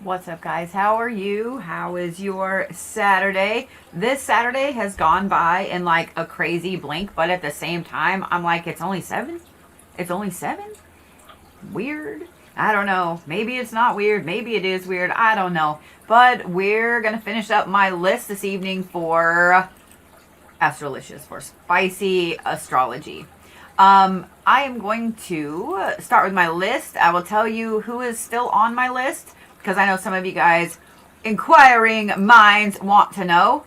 What's up, guys? How are you? How is your Saturday? This Saturday has gone by in like a crazy blink, but at the same time, I'm like, it's only 7? It's only 7? Weird. I don't know. Maybe it's not weird. Maybe it is weird. I don't know. But we're going to finish up my list this evening for Astrolicious, for spicy astrology. I am going to start with my list. I will tell you who is still on my list because I know some of you guys, inquiring minds, want to know.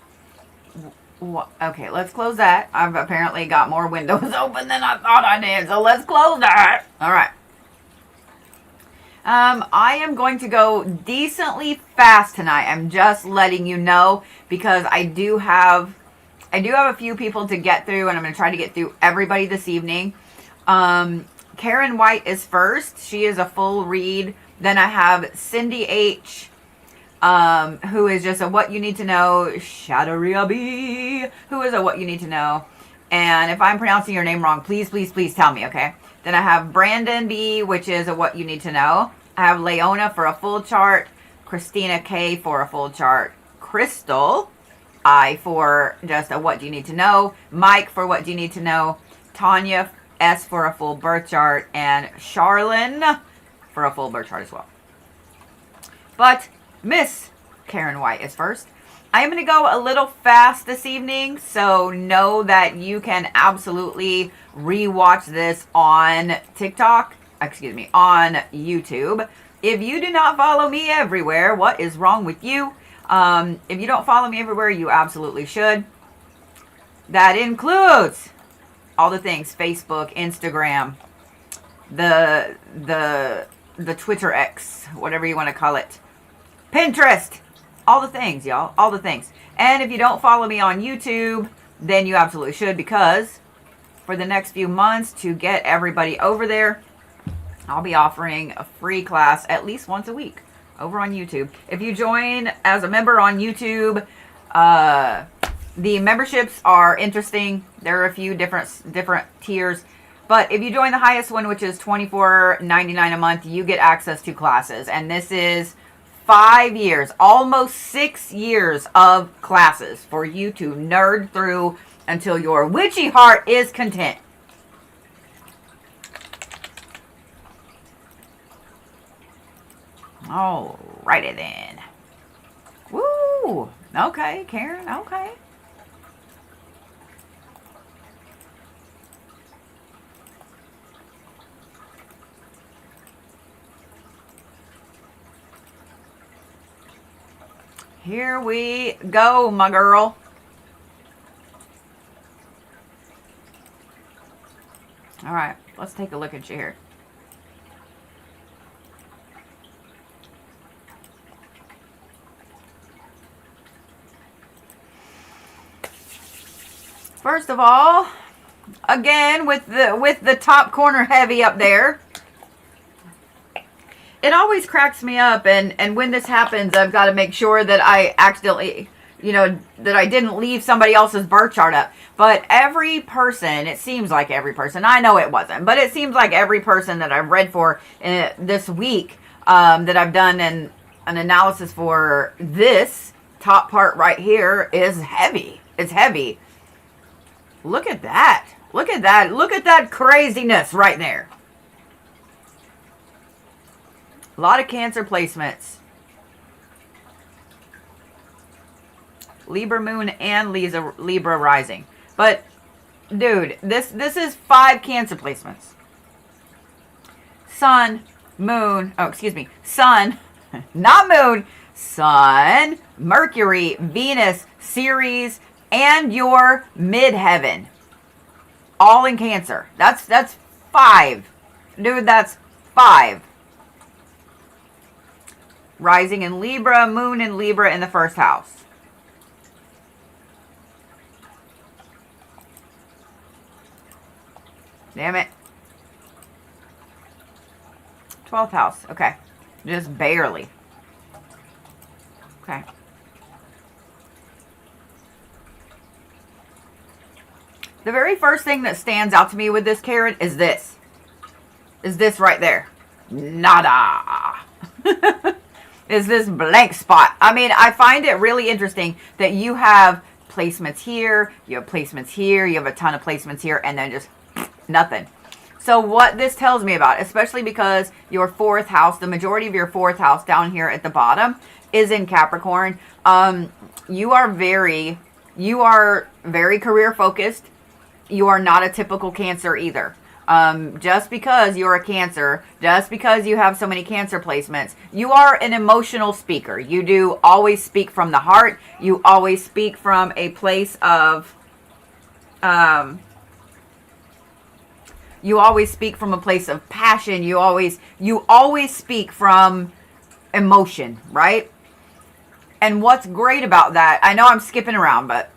Okay, let's close that. I've apparently got more windows open than I thought I did, so let's close that. All right. I am going to go decently fast tonight. I'm just letting you know because I do have a few people to get through, and I'm going to try to get through everybody this evening. Karen White is first. She is a full read. Then I have Cindy H., who is just a What You Need to Know. Shaterria B., who is a What You Need to Know. And if I'm pronouncing your name wrong, please, please, please tell me, okay? Then I have Brandon B., which is a What You Need to Know. I have Laona for a full chart. Christina K. for a full chart. Crystal I for just a What Do You Need to Know. Mike for What Do You Need to Know. Tanya S. for a full birth chart. And Charlene for a full birth chart as well. But Miss Karen White is first. I am going to go a little fast this evening, so know that you can absolutely rewatch this on TikTok, on YouTube. If you do not follow me everywhere, what is wrong with you? If you don't follow me everywhere, you absolutely should. That includes all the things: Facebook, Instagram, the Twitter X, whatever you want to call it, Pinterest, all the things, y'all, all the things. And if you don't follow me on YouTube, then you absolutely should, because for the next few months, to get everybody over there, I'll be offering a free class at least once a week over on YouTube. If you join as a member on YouTube, the memberships are interesting. There are a few different tiers. But if you join the highest one, which is $24.99 a month, you get access to classes. And this is 5 years, almost 6 years of classes for you to nerd through until your witchy heart is content. Alrighty then. Woo! Okay, Karen, okay. Here we go, my girl. All right, let's take a look at you here. First of all, again with the top corner heavy up there. It always cracks me up, and when this happens, I've got to make sure that I accidentally, that I didn't leave somebody else's birth chart up. But every person, it seems like every person, I know it wasn't, but it seems like every person that I've read for this week, that I've done an analysis for, this top part right here is heavy. It's heavy. Look at that. Look at that. Look at that craziness right there. A lot of Cancer placements. Libra moon and Libra rising. But, dude, this is 5 Cancer placements. Sun, moon, sun, not moon, sun, Mercury, Venus, Ceres, and your midheaven. All in Cancer. That's 5. Dude, that's 5. Rising in Libra, moon in Libra in the first house. Damn it. 12th house. Okay. Just barely. Okay. The very first thing that stands out to me with this, Karen, is this. Is this right there. Nada. is this blank spot. I mean, I find it really interesting that you have placements here, you have placements here, you have a ton of placements here, and then just nothing. So what this tells me about, especially because your fourth house, the majority of your fourth house down here at the bottom is in Capricorn. You are very career focused. You are not a typical Cancer either. Just because you're a Cancer, just because you have so many Cancer placements, you are an emotional speaker. You do always speak from the heart. You always speak from a place of, you always speak from a place of passion. You always speak from emotion, right? And what's great about that, I know I'm skipping around, but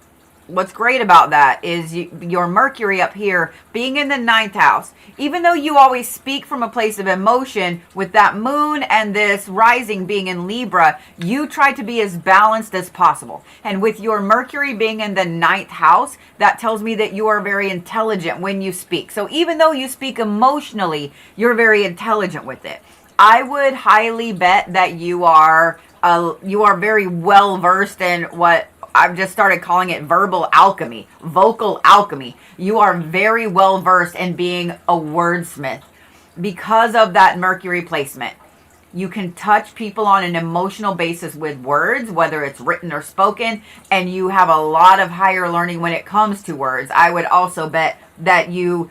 what's great about that is your Mercury up here being in the 9th house. Even though you always speak from a place of emotion, with that moon and this rising being in Libra, you try to be as balanced as possible. And with your Mercury being in the 9th house, that tells me that you are very intelligent when you speak. So even though you speak emotionally, you're very intelligent with it. I would highly bet that you are very well versed in what I've just started calling it verbal alchemy, vocal alchemy. You are very well versed in being a wordsmith because of that Mercury placement. You can touch people on an emotional basis with words, whether it's written or spoken, and you have a lot of higher learning when it comes to words. I would also bet that you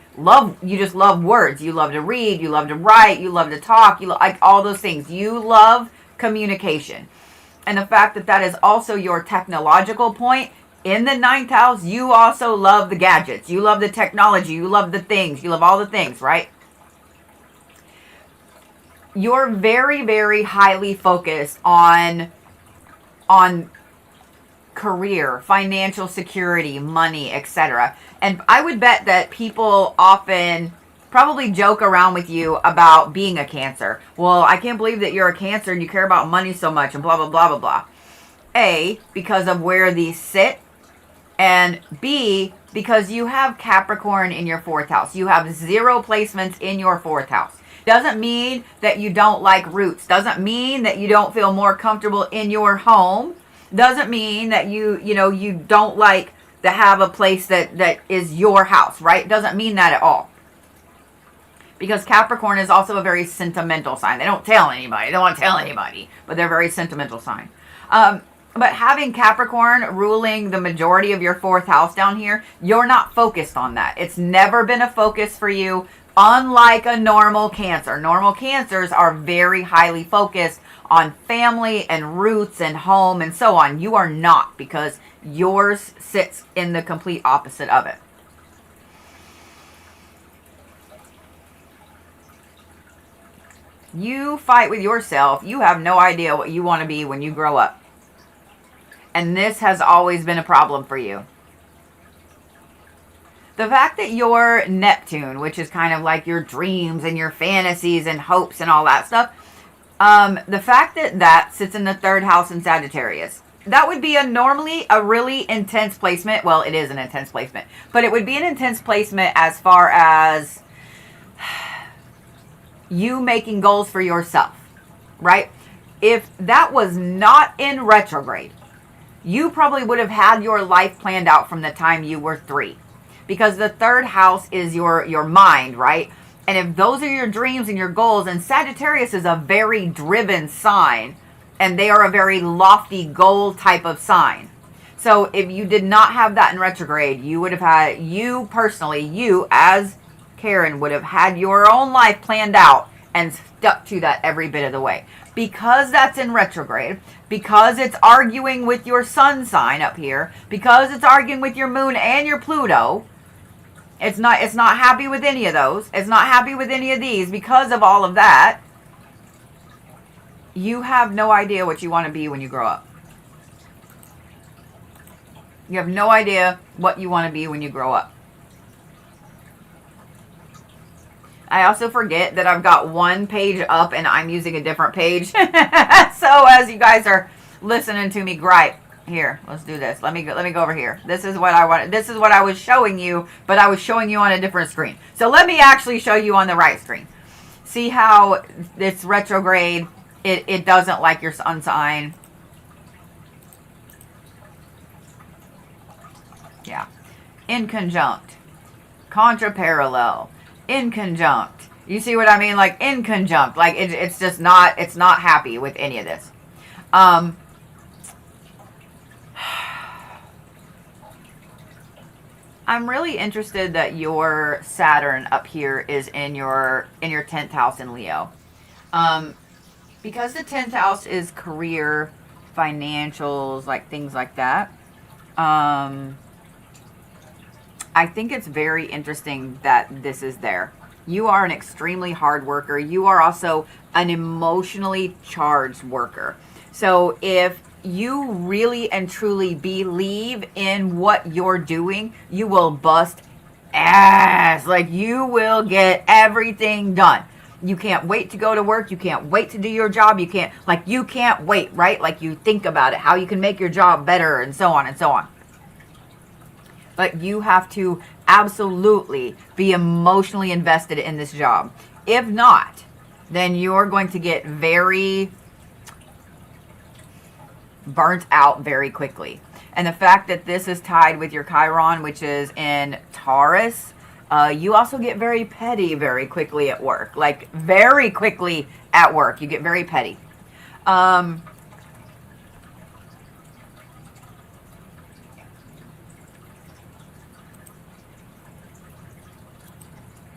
just love words. You love to read, you love to write, you love to talk, you like all those things. You love communication. And the fact that that is also your technological point in the 9th house, you also love the gadgets. You love the technology. You love the things. You love all the things, right? You're very, very highly focused on career, financial security, money, etc. And I would bet that people often probably joke around with you about being a Cancer. Well, I can't believe that you're a Cancer and you care about money so much and blah, blah, blah, blah, blah. A, because of where these sit. And B, because you have Capricorn in your 4th house. You have 0 placements in your 4th house. Doesn't mean that you don't like roots. Doesn't mean that you don't feel more comfortable in your home. Doesn't mean that you don't like to have a place that is your house, right? Doesn't mean that at all. Because Capricorn is also a very sentimental sign. They don't tell anybody. They don't want to tell anybody. But they're a very sentimental sign. But having Capricorn ruling the majority of your 4th house down here, you're not focused on that. It's never been a focus for you, unlike a normal Cancer. Normal Cancers are very highly focused on family and roots and home and so on. You are not, because yours sits in the complete opposite of it. You fight with yourself. You have no idea what you want to be when you grow up. And this has always been a problem for you. The fact that your Neptune, which is kind of like your dreams and your fantasies and hopes and all that stuff, the fact that that sits in the 3rd house in Sagittarius, that would be normally a really intense placement. Well, it is an intense placement. But it would be an intense placement as far as you making goals for yourself, right? If that was not in retrograde, you probably would have had your life planned out from the time you were 3. Because the 3rd house is your mind, right? And if those are your dreams and your goals, and Sagittarius is a very driven sign, and they are a very lofty goal type of sign. So if you did not have that in retrograde, you would have had, you personally, you as Karen would have had your own life planned out and stuck to that every bit of the way. Because that's in retrograde, because it's arguing with your sun sign up here, because it's arguing with your moon and your Pluto, it's not happy with any of those. It's not happy with any of these. Because of all of that, you have no idea what you want to be when you grow up. You have no idea what you want to be when you grow up. I also forget that I've got one page up and I'm using a different page. So as you guys are listening to me gripe, here, let's do this. Let me go over here. This is what I want. This is what I was showing you, but I was showing you on a different screen. So let me actually show you on the right screen. See how it's retrograde It doesn't like your sun sign. Yeah. Inconjunct. Contraparallel. Inconjunct. You see what I mean? Like inconjunct. Like it's just not, it's not happy with any of this. I'm really interested that your Saturn up here is in your 10th house in Leo. Because the 10th house is career, financials, like things like that. I think it's very interesting that this is there. You are an extremely hard worker. You are also an emotionally charged worker. So if you really and truly believe in what you're doing, you will bust ass. Like, you will get everything done. You can't wait to go to work. You can't wait to do your job. You can't wait, right? Like, you think about it, how you can make your job better, and so on and so on. But you have to absolutely be emotionally invested in this job. If not, then you're going to get very burnt out very quickly. And the fact that this is tied with your Chiron, which is in Taurus, you also get very petty very quickly at work. Like, very quickly at work, you get very petty.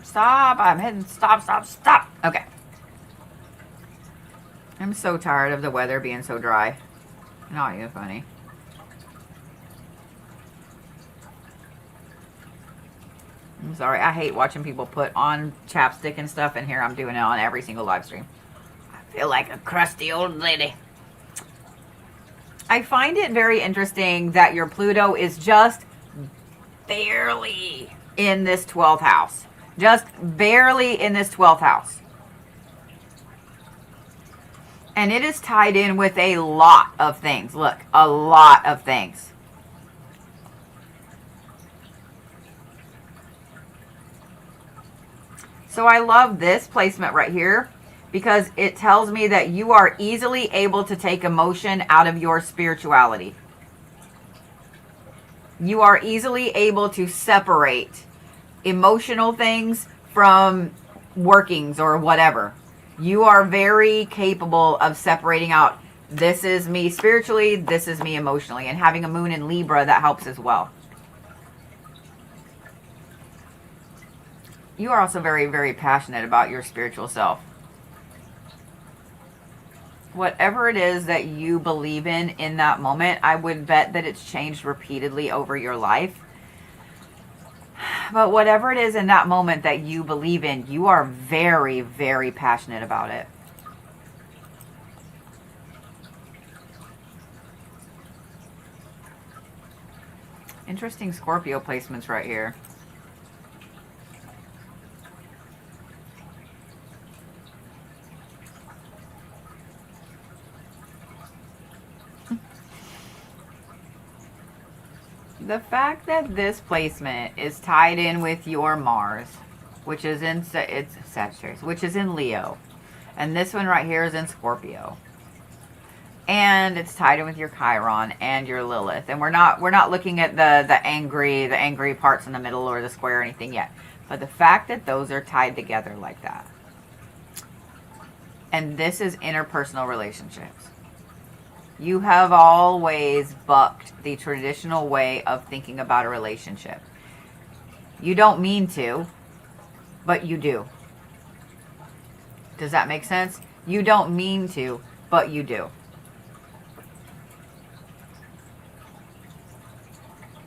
Stop, I'm hitting stop. Okay. I'm so tired of the weather being so dry. Not even funny. I'm sorry. I hate watching people put on chapstick and stuff, and here I'm doing it on every single live stream. I feel like a crusty old lady. I find it very interesting that your Pluto is just barely in this 12th house. Just barely in this 12th house. And it is tied in with a lot of things. Look, a lot of things. So I love this placement right here because it tells me that you are easily able to take emotion out of your spirituality. You are easily able to separate emotional things from workings or whatever. You are very capable of separating out, this is me spiritually, this is me emotionally. And having a moon in Libra, that helps as well. You are also very, very passionate about your spiritual self. Whatever it is that you believe in that moment, I would bet that it's changed repeatedly over your life. But whatever it is in that moment that you believe in, you are very, very passionate about it. Interesting Scorpio placements right here. The fact that this placement is tied in with your Mars, which is in it's Sagittarius, which is in Leo, and this one right here is in Scorpio, and it's tied in with your Chiron and your Lilith. And we're not looking at the angry parts in the middle or the square or anything yet. But the fact that those are tied together like that, and this is interpersonal relationships. You have always bucked the traditional way of thinking about a relationship. You don't mean to, but you do. Does that make sense? You don't mean to, but you do.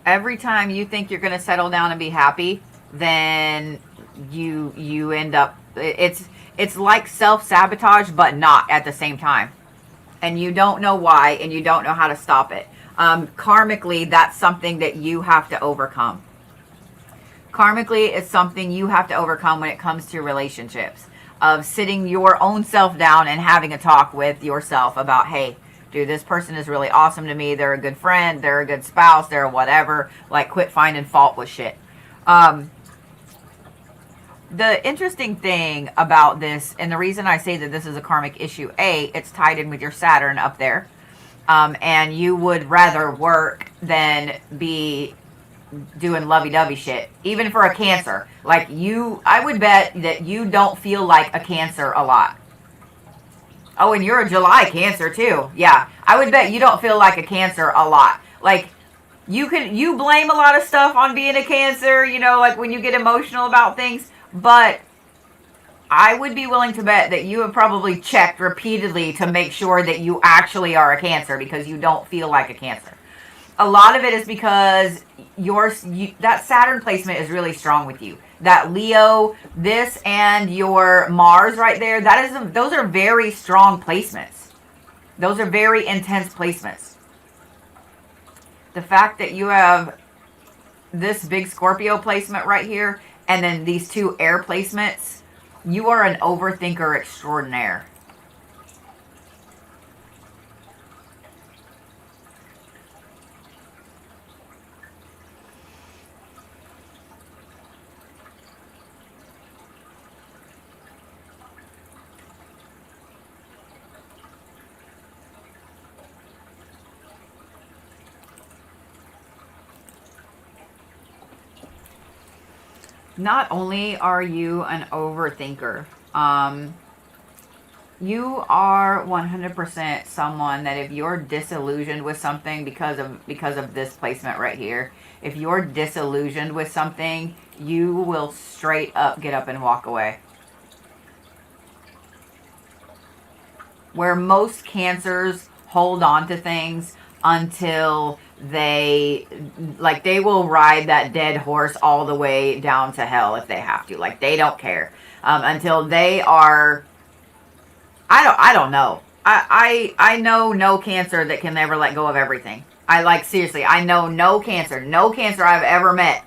Every time you think you're going to settle down and be happy, then you end up, it's like self-sabotage, but not at the same time. And you don't know why, and you don't know how to stop it. Karmically, that's something that you have to overcome. Karmically, it's something you have to overcome when it comes to relationships. Of sitting your own self down and having a talk with yourself about, hey, dude, this person is really awesome to me. They're a good friend. They're a good spouse. They're whatever. Like, quit finding fault with shit. The interesting thing about this, and the reason I say that this is a karmic issue, it's tied in with your Saturn up there. And you would rather work than be doing lovey-dovey shit, even for a Cancer. Like I would bet that you don't feel like a Cancer a lot. Oh, and you're a July Cancer too. Yeah, I would bet you don't feel like a Cancer a lot. Like you blame a lot of stuff on being a Cancer, like when you get emotional about things, but I would be willing to bet that you have probably checked repeatedly to make sure that you actually are a Cancer, because you don't feel like a Cancer. A lot of it is because that Saturn placement is really strong with you. That Leo, this and your Mars right there, those are very strong placements. Those are very intense placements. The fact that you have this big Scorpio placement right here, and then these two air placements, you are an overthinker extraordinaire. Not only are you an overthinker, you are 100% someone that if you're disillusioned with something because of this placement right here, if you're disillusioned with something, you will straight up get up and walk away. Where most Cancers hold on to things until they will ride that dead horse all the way down to hell if they have to. Like, they don't care until they are. I don't know. I know no Cancer that can never let go of everything. Seriously, I know no Cancer I've ever met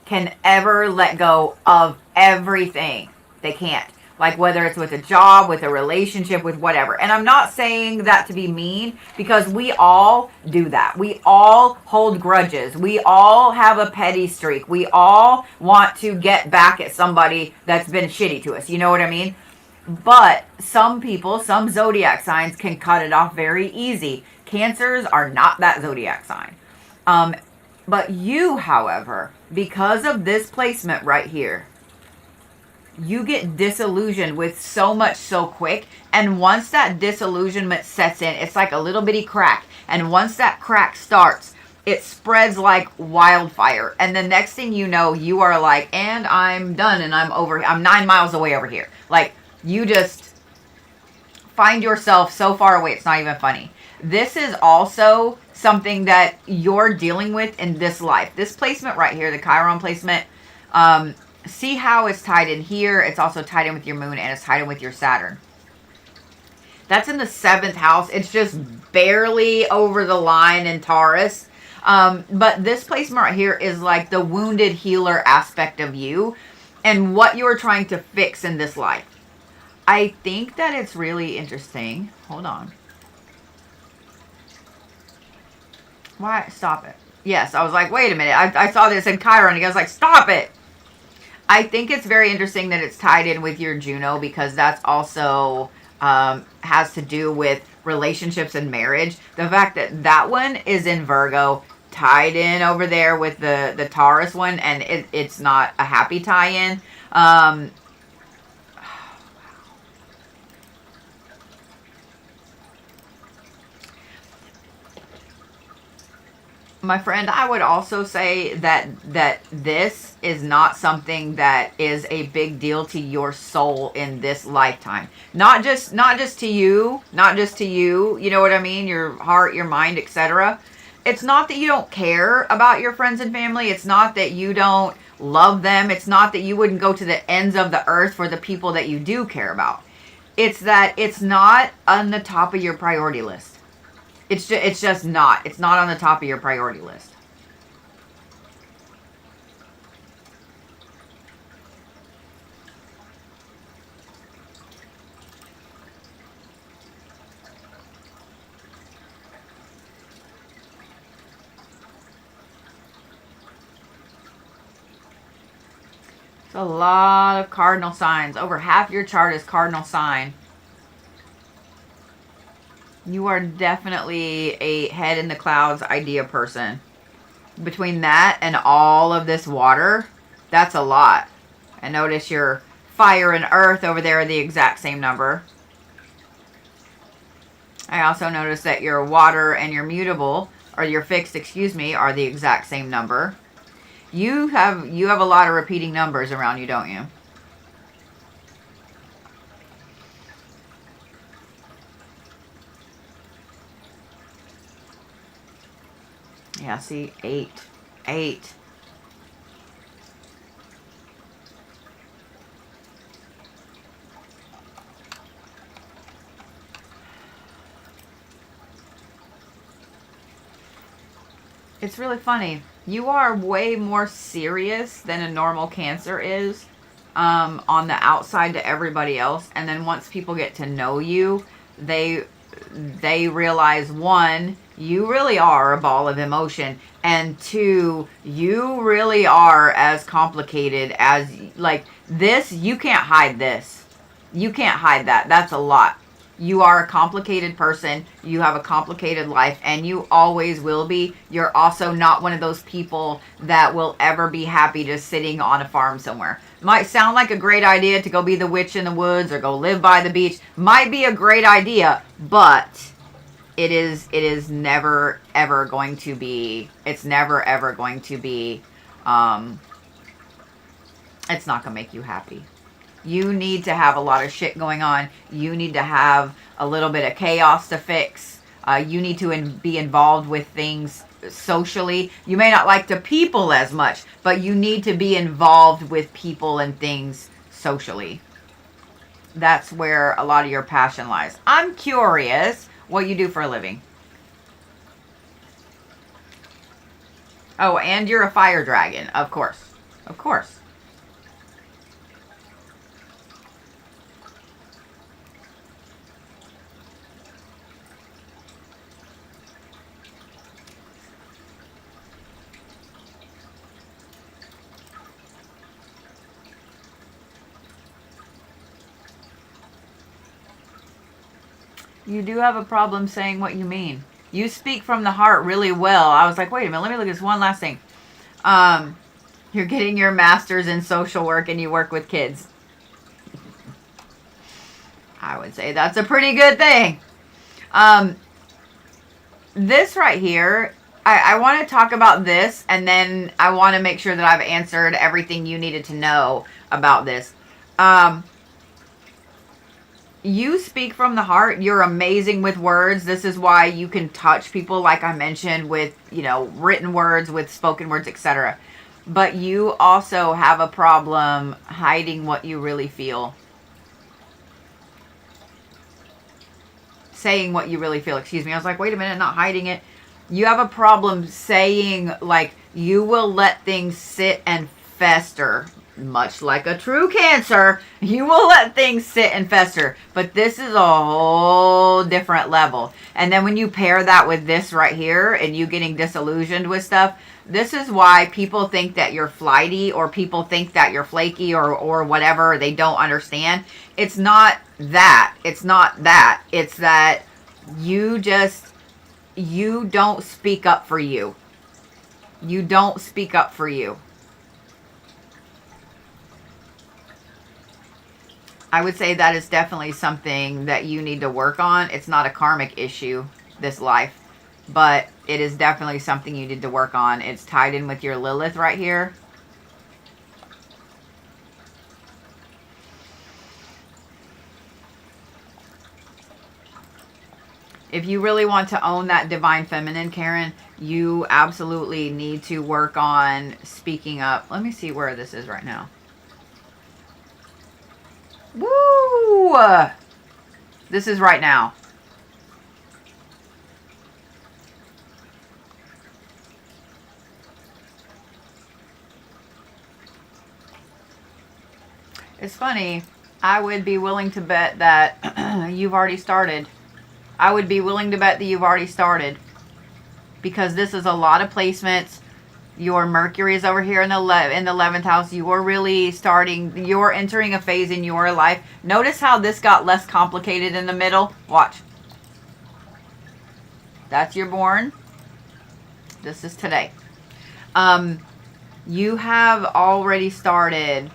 can ever let go of everything. They can't. Like, whether it's with a job, with a relationship, with whatever. And I'm not saying that to be mean, because we all do that. We all hold grudges. We all have a petty streak. We all want to get back at somebody that's been shitty to us. You know what I mean? But some people, some zodiac signs can cut it off very easy. Cancers are not that zodiac sign. But you, however, because of this placement right here, you get disillusioned with so much so quick. And once that disillusionment sets in, it's like a little bitty crack. And once that crack starts, it spreads like wildfire. And the next thing you know, you are like, and I'm done, and I'm 9 miles away over here. Like, you just find yourself so far away, it's not even funny. This is also something that you're dealing with in this life. This placement right here, the Chiron placement, see how it's tied in here? It's also tied in with your moon, and it's tied in with your Saturn. That's in the 7th house. It's just barely over the line in Taurus. But this placement right here is like the wounded healer aspect of you and what you're trying to fix in this life. I think that it's really interesting. Hold on. Why? Stop it. Yes, I was like, wait a minute. I saw this in Chiron, and I was like, stop it. I think it's very interesting that it's tied in with your Juno, because that's also has to do with relationships and marriage. The fact that that one is in Virgo, tied in over there with the Taurus one, and it's not a happy tie-in. My friend, I would also say that this is not something that is a big deal to your soul in this lifetime. Not just to you, you know what I mean? Your heart, your mind, etc. It's not that you don't care about your friends and family. It's not that you don't love them. It's not that you wouldn't go to the ends of the earth for the people that you do care about. It's that it's not on the top of your priority list. It's just not. It's not on the top of your priority list. It's a lot of cardinal signs. Over half your chart is cardinal sign. You are definitely a head in the clouds idea person. Between that and all of this water, that's a lot. And notice your fire and earth over there are the exact same number. I also notice that your water and your mutable, or your fixed, excuse me, are the exact same number. You have a lot of repeating numbers around you, don't you? Yeah, see, 8. 8. It's really funny. You are way more serious than a normal Cancer is on the outside to everybody else. And then once people get to know you, they realize, one, you really are a ball of emotion, and two, you really are as complicated as, like, this. You can't hide this. You can't hide that. That's a lot. You are a complicated person. You have a complicated life, and you always will be. You're also not one of those people that will ever be happy just sitting on a farm somewhere. Might sound like a great idea to go be the witch in the woods or go live by the beach. Might be a great idea, but it is never ever going to be. It's never ever going to be. It's not gonna make you happy. You need to have a lot of shit going on. You need to have a little bit of chaos to fix. You need to be involved with things socially. You may not like to people as much, but you need to be involved with people and things socially. That's where a lot of your passion lies. I'm curious what you do for a living. Oh, and you're a fire dragon, of course. Of course. You do have a problem saying what you mean. You speak from the heart really well. I was like, wait a minute, let me look at this one last thing. You're getting your master's in social work and you work with kids. I would say that's a pretty good thing. This right here, I want to talk about this, and then I want to make sure that I've answered everything you needed to know about this. You speak from the heart. You're amazing with words. This is why you can touch people, like I mentioned, with, written words, with spoken words, etc. But you also have a problem hiding what you really feel. Saying what you really feel. Excuse me. I was like, wait a minute, not hiding it. You have a problem saying, like, you will let things sit and fester. Much like a true Cancer, you will let things sit and fester. But this is a whole different level. And then when you pair that with this right here and you getting disillusioned with stuff, this is why people think that you're flighty, or people think that you're flaky, or whatever. They don't understand. It's not that. It's not that. It's that you don't speak up for you. You don't speak up for you. I would say that is definitely something that you need to work on. It's not a karmic issue, this life, but it is definitely something you need to work on. It's tied in with your Lilith right here. If you really want to own that divine feminine, Karen, you absolutely need to work on speaking up. Let me see where this is right now. Woo! This is right now. It's funny. I would be willing to bet that you've already started. I would be willing to bet that you've already started. Because this is a lot of placements. Your Mercury is over here in the 11th house. You're entering a phase in your life. Notice how this got less complicated in the middle. Watch. That's your born. This is today. You have already started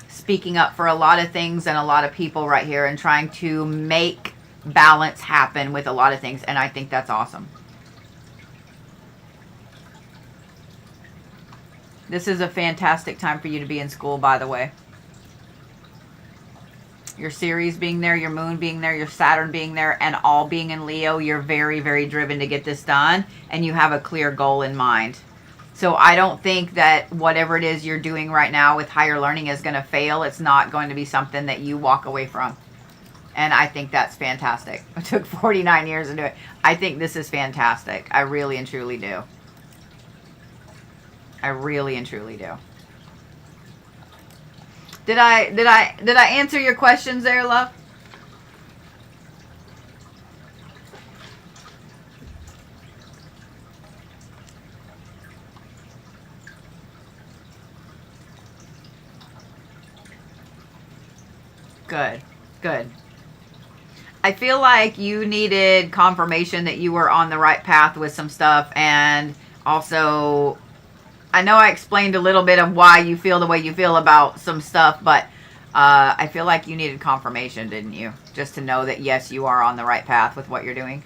speaking up for a lot of things and a lot of people right here and trying to make balance happen with a lot of things. And I think that's awesome. This is a fantastic time for you to be in school, by the way. Your Ceres being there, your Moon being there, your Saturn being there, and all being in Leo, you're very, very driven to get this done, and you have a clear goal in mind. So I don't think that whatever it is you're doing right now with higher learning is going to fail. It's not going to be something that you walk away from. And I think that's fantastic. It took 49 years to do it. I think this is fantastic. I really and truly do. I really and truly do. Did I answer your questions there, love? Good. Good. I feel like you needed confirmation that you were on the right path with some stuff, and also I know I explained a little bit of why you feel the way you feel about some stuff, but I feel like you needed confirmation, didn't you? Just to know that, yes, you are on the right path with what you're doing.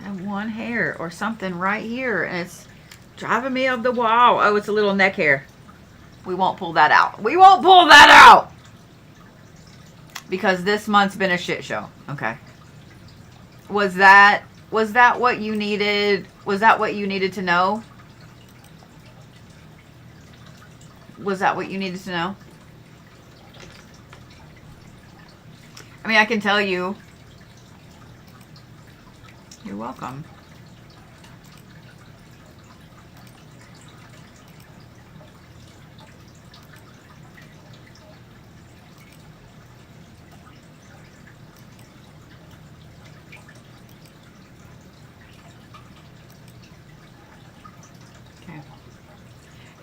I have one hair or something right here, and it's driving me up the wall. Oh, it's a little neck hair. We won't pull that out. We won't pull that out! Because this month's been a shit show. Okay. Was that what you needed? Was that what you needed to know? Was that what you needed to know? I mean, I can tell you. You're welcome.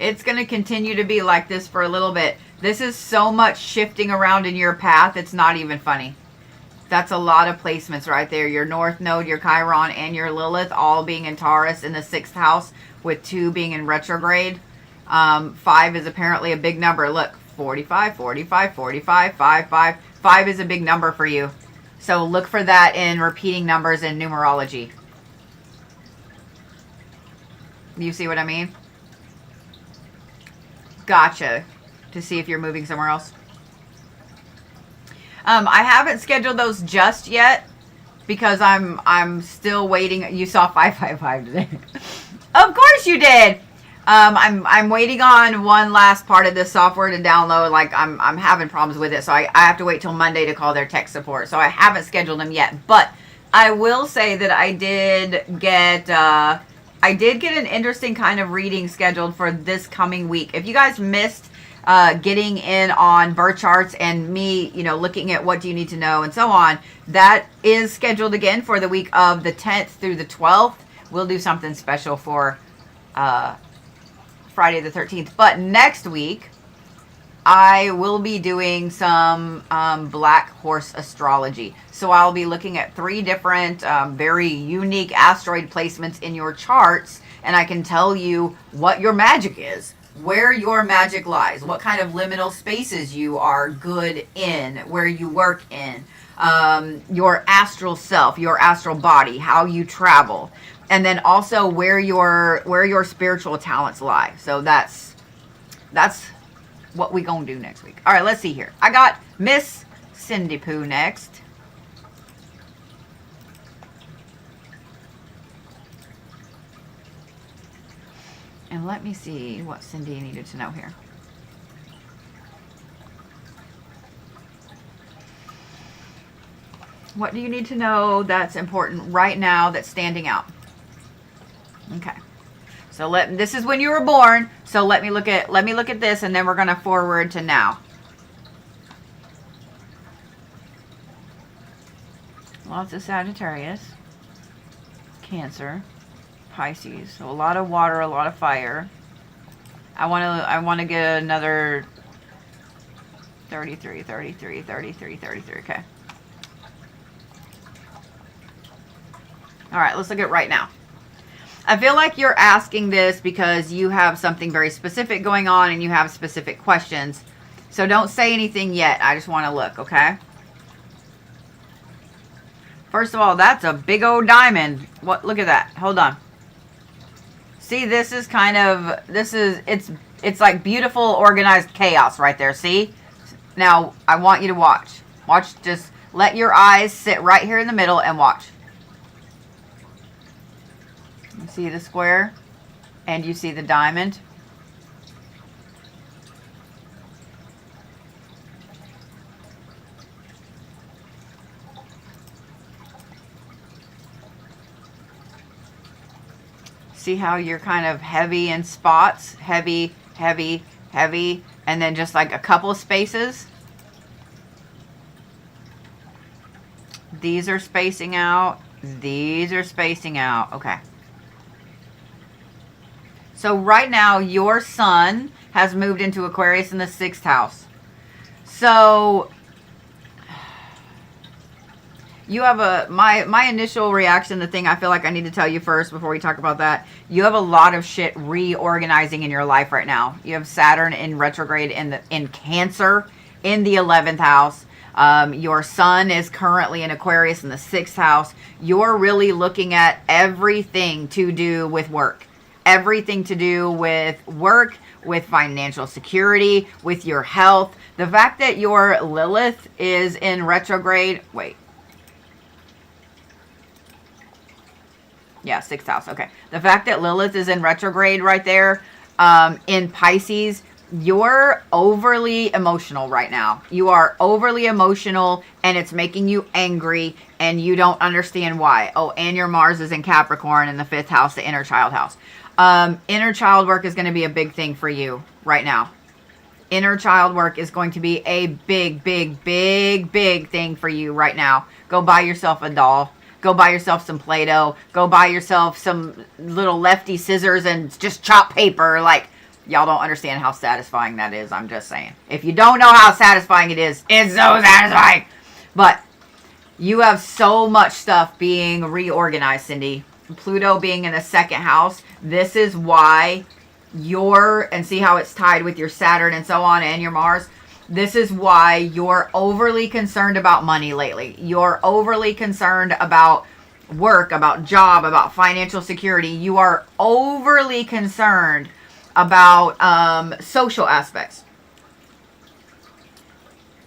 It's going to continue to be like this for a little bit. This is so much shifting around in your path, it's not even funny. That's a lot of placements right there. Your North Node, your Chiron, and your Lilith all being in Taurus in the 6th house, with 2 being in retrograde. 5 is apparently a big number. Look, 45, 45, 45, 5, 5. 5 is a big number for you. So look for that in repeating numbers in numerology. You see what I mean? Gotcha. To see if you're moving somewhere else. I haven't scheduled those just yet because I'm still waiting. You saw 555 today. Of course you did. I'm waiting on one last part of this software to download. Like I'm having problems with it, so I have to wait till Monday to call their tech support. So I haven't scheduled them yet, but I will say that I did get an interesting kind of reading scheduled for this coming week. If you guys missed getting in on birth charts and me, looking at what do you need to know and so on, that is scheduled again for the week of the 10th through the 12th. We'll do something special for Friday the 13th. But next week, I will be doing some Black Horse astrology. So I'll be looking at 3 different very unique asteroid placements in your charts, and I can tell you what your magic is, where your magic lies, what kind of liminal spaces you are good in, where you work in, your astral self, your astral body, how you travel, and then also where your spiritual talents lie. So that's what we gonna do next week. All right, let's see here. I got Miss Cindy Pooh next. And let me see what Cindy needed to know here. What do you need to know that's important right now that's standing out? Okay. So this is when you were born. So let me look at this, and then we're gonna forward to now. Lots of Sagittarius, Cancer, Pisces. So a lot of water, a lot of fire. I want to get another 33, 33, 33, 33. Okay. All right, let's look at right now. I feel like you're asking this because you have something very specific going on and you have specific questions. So don't say anything yet. I just want to look, okay? First of all, that's a big old diamond. What? Look at that. Hold on. See, this is kind of, it's like beautiful organized chaos right there. See? Now, I want you to watch. Watch, just let your eyes sit right here in the middle and watch. You see the square? And you see the diamond? See how you're kind of heavy in spots? Heavy, heavy, heavy, and then just like a couple of spaces. These are spacing out. These are spacing out. Okay. So right now, your sun has moved into Aquarius in the 6th house. So you have my initial reaction, the thing I feel like I need to tell you first before we talk about that, you have a lot of shit reorganizing in your life right now. You have Saturn in retrograde in Cancer in the 11th house. Your sun is currently in Aquarius in the 6th house. You're really looking at everything to do with work. Everything to do with work, with financial security, with your health. The fact that your Lilith is in retrograde, yeah, 6th house. Okay. The fact that Lilith is in retrograde right there, in Pisces, you're overly emotional right now. You are overly emotional and it's making you angry and you don't understand why. Oh, and your Mars is in Capricorn in the 5th house, the inner child house. Inner child work is going to be a big thing for you right now. Inner child work is going to be a big, big, big, big thing for you right now. Go buy yourself a doll. Go buy yourself some Play-Doh. Go buy yourself some little lefty scissors and just chop paper. Like, y'all don't understand how satisfying that is. I'm just saying. If you don't know how satisfying it is, it's so satisfying. But you have so much stuff being reorganized, Cindy. Pluto being in the 2nd house. This is why and see how it's tied with your Saturn and so on and your Mars. This is why you're overly concerned about money lately. You're overly concerned about work, about job, about financial security. You are overly concerned about social aspects.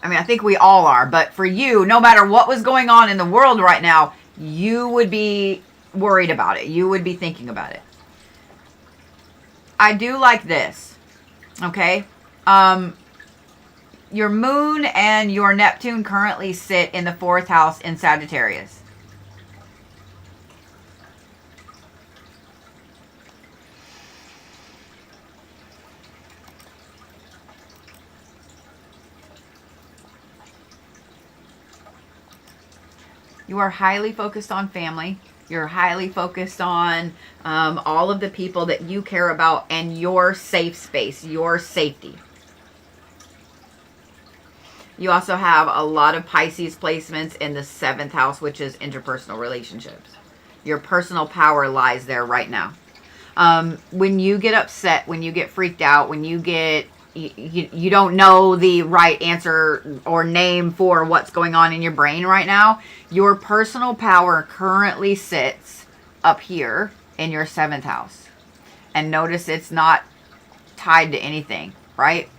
I mean, I think we all are. But for you, no matter what was going on in the world right now, you would be worried about it. You would be thinking about it. I do like this. Okay? Your moon and your Neptune currently sit in the 4th house in Sagittarius. You are highly focused on family. You're highly focused on all of the people that you care about and your safe space, your safety. You also have a lot of Pisces placements in the 7th house, which is interpersonal relationships. Your personal power lies there right now. When you get upset, when you get freaked out, when you get you don't know the right answer or name for what's going on in your brain right now, your personal power currently sits up here in your 7th house. And notice it's not tied to anything, right?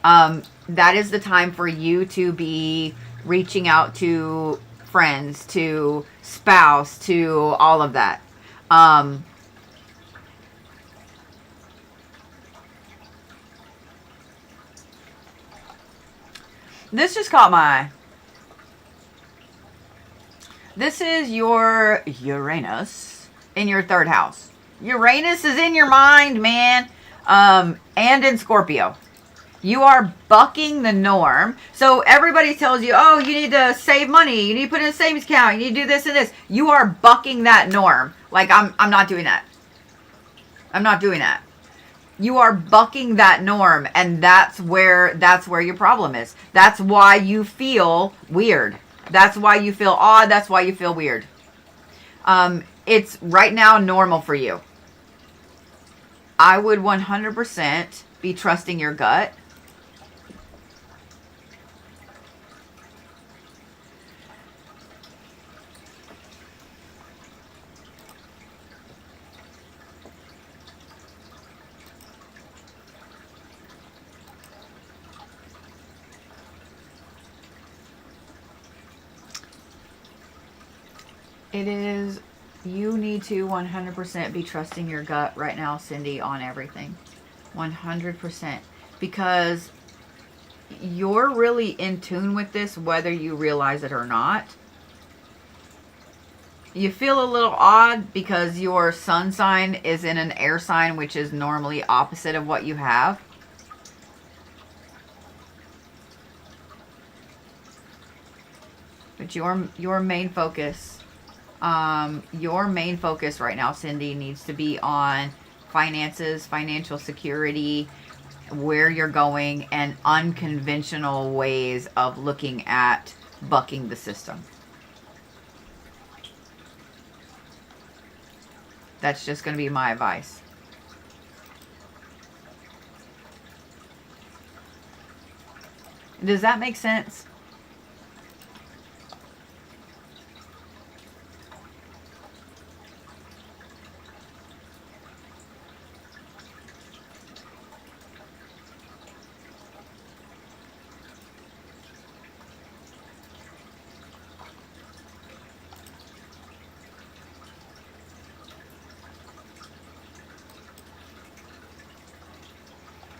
That is the time for you to be reaching out to friends, to spouse, to all of that. This just caught my eye. This is your Uranus in your 3rd house. Uranus is in your mind, man. And in Scorpio. You are bucking the norm. So everybody tells you, oh, you need to save money. You need to put in a savings account. You need to do this and this. You are bucking that norm. Like, I'm not doing that. I'm not doing that. You are bucking that norm, and that's where your problem is. That's why you feel weird. That's why you feel odd. That's why you feel weird. It's right now normal for you. I would 100% be trusting your gut. You need to 100% be trusting your gut right now, Cindy, on everything. 100%. Because you're really in tune with this, whether you realize it or not. You feel a little odd because your sun sign is in an air sign, which is normally opposite of what you have. But your main focus right now, Cindy, needs to be on finances, financial security, where you're going, and unconventional ways of looking at bucking the system. That's just going to be my advice. Does that make sense?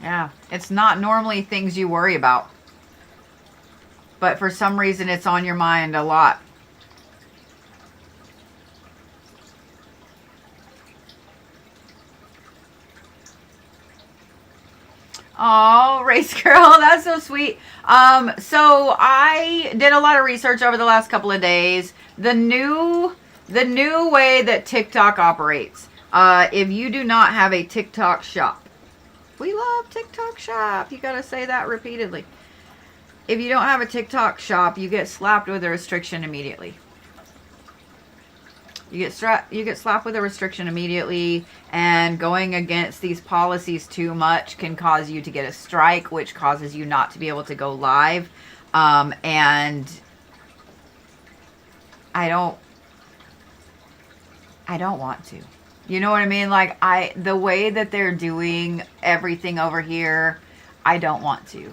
Yeah, it's not normally things you worry about. But for some reason, it's on your mind a lot. Oh, race girl, that's so sweet. So I did a lot of research over the last couple of days. The new way that TikTok operates. If you do not have a TikTok shop, we love TikTok shop. You got to say that repeatedly. If you don't have a TikTok shop, you get slapped with a restriction immediately. You get slapped with a restriction immediately, and going against these policies too much can cause you to get a strike, which causes you not to be able to go live. And I don't want to. You know what I mean? Like, the way that they're doing everything over here, I don't want to.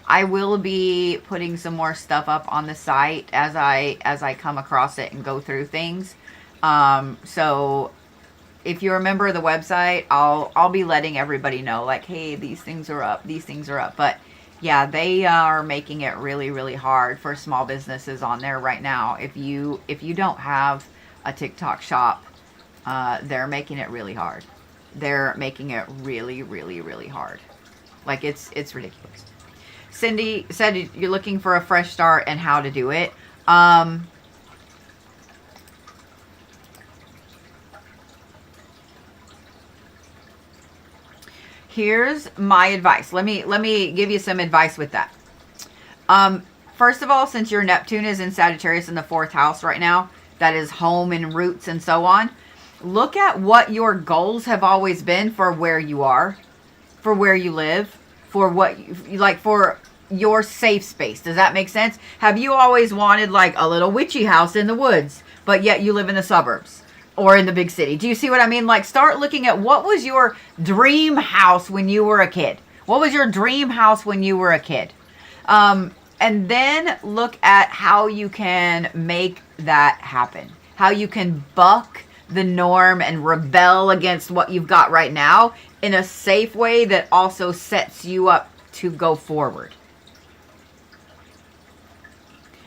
I will be putting some more stuff up on the site as I come across it and go through things. So if you're a member of the website, I'll be letting everybody know, like, hey, these things are up. But yeah, they are making it really, really hard for small businesses on there right now. If you don't have a TikTok shop, they're making it really hard. They're making it really, really, really hard. Like, it's ridiculous. Cindy said you're looking for a fresh start and how to do it. Here's my advice. Let me give you some advice with that. First of all, since your Neptune is in Sagittarius in the 4th house right now, that is home and roots and so on. Look at what your goals have always been for where you are, for where you live, for what you like, for your safe space. Does that make sense? Have you always wanted like a little witchy house in the woods, but yet you live in the suburbs or in the big city? Do you see what I mean? Like, start looking at what was your dream house when you were a kid. What was your dream house when you were a kid? And then look at how you can make that happen. How you can buck the norm and rebel against what you've got right now in a safe way that also sets you up to go forward.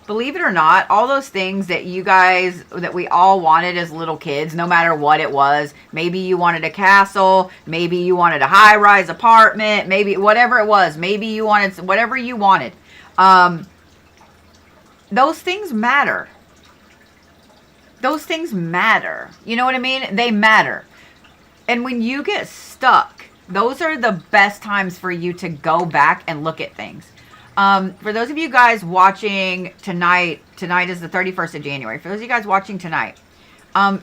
believe it or not, all those things that you guys, that we all wanted as little kids, no matter what it was, maybe you wanted a castle, maybe you wanted a high-rise apartment, maybe whatever it was, maybe you wanted whatever you wanted. Those things matter. Those things matter. You know what I mean? They matter. And when you get stuck, those are the best times for you to go back and look at things. For those of you guys watching tonight is the 31st of January. For those of you guys watching tonight,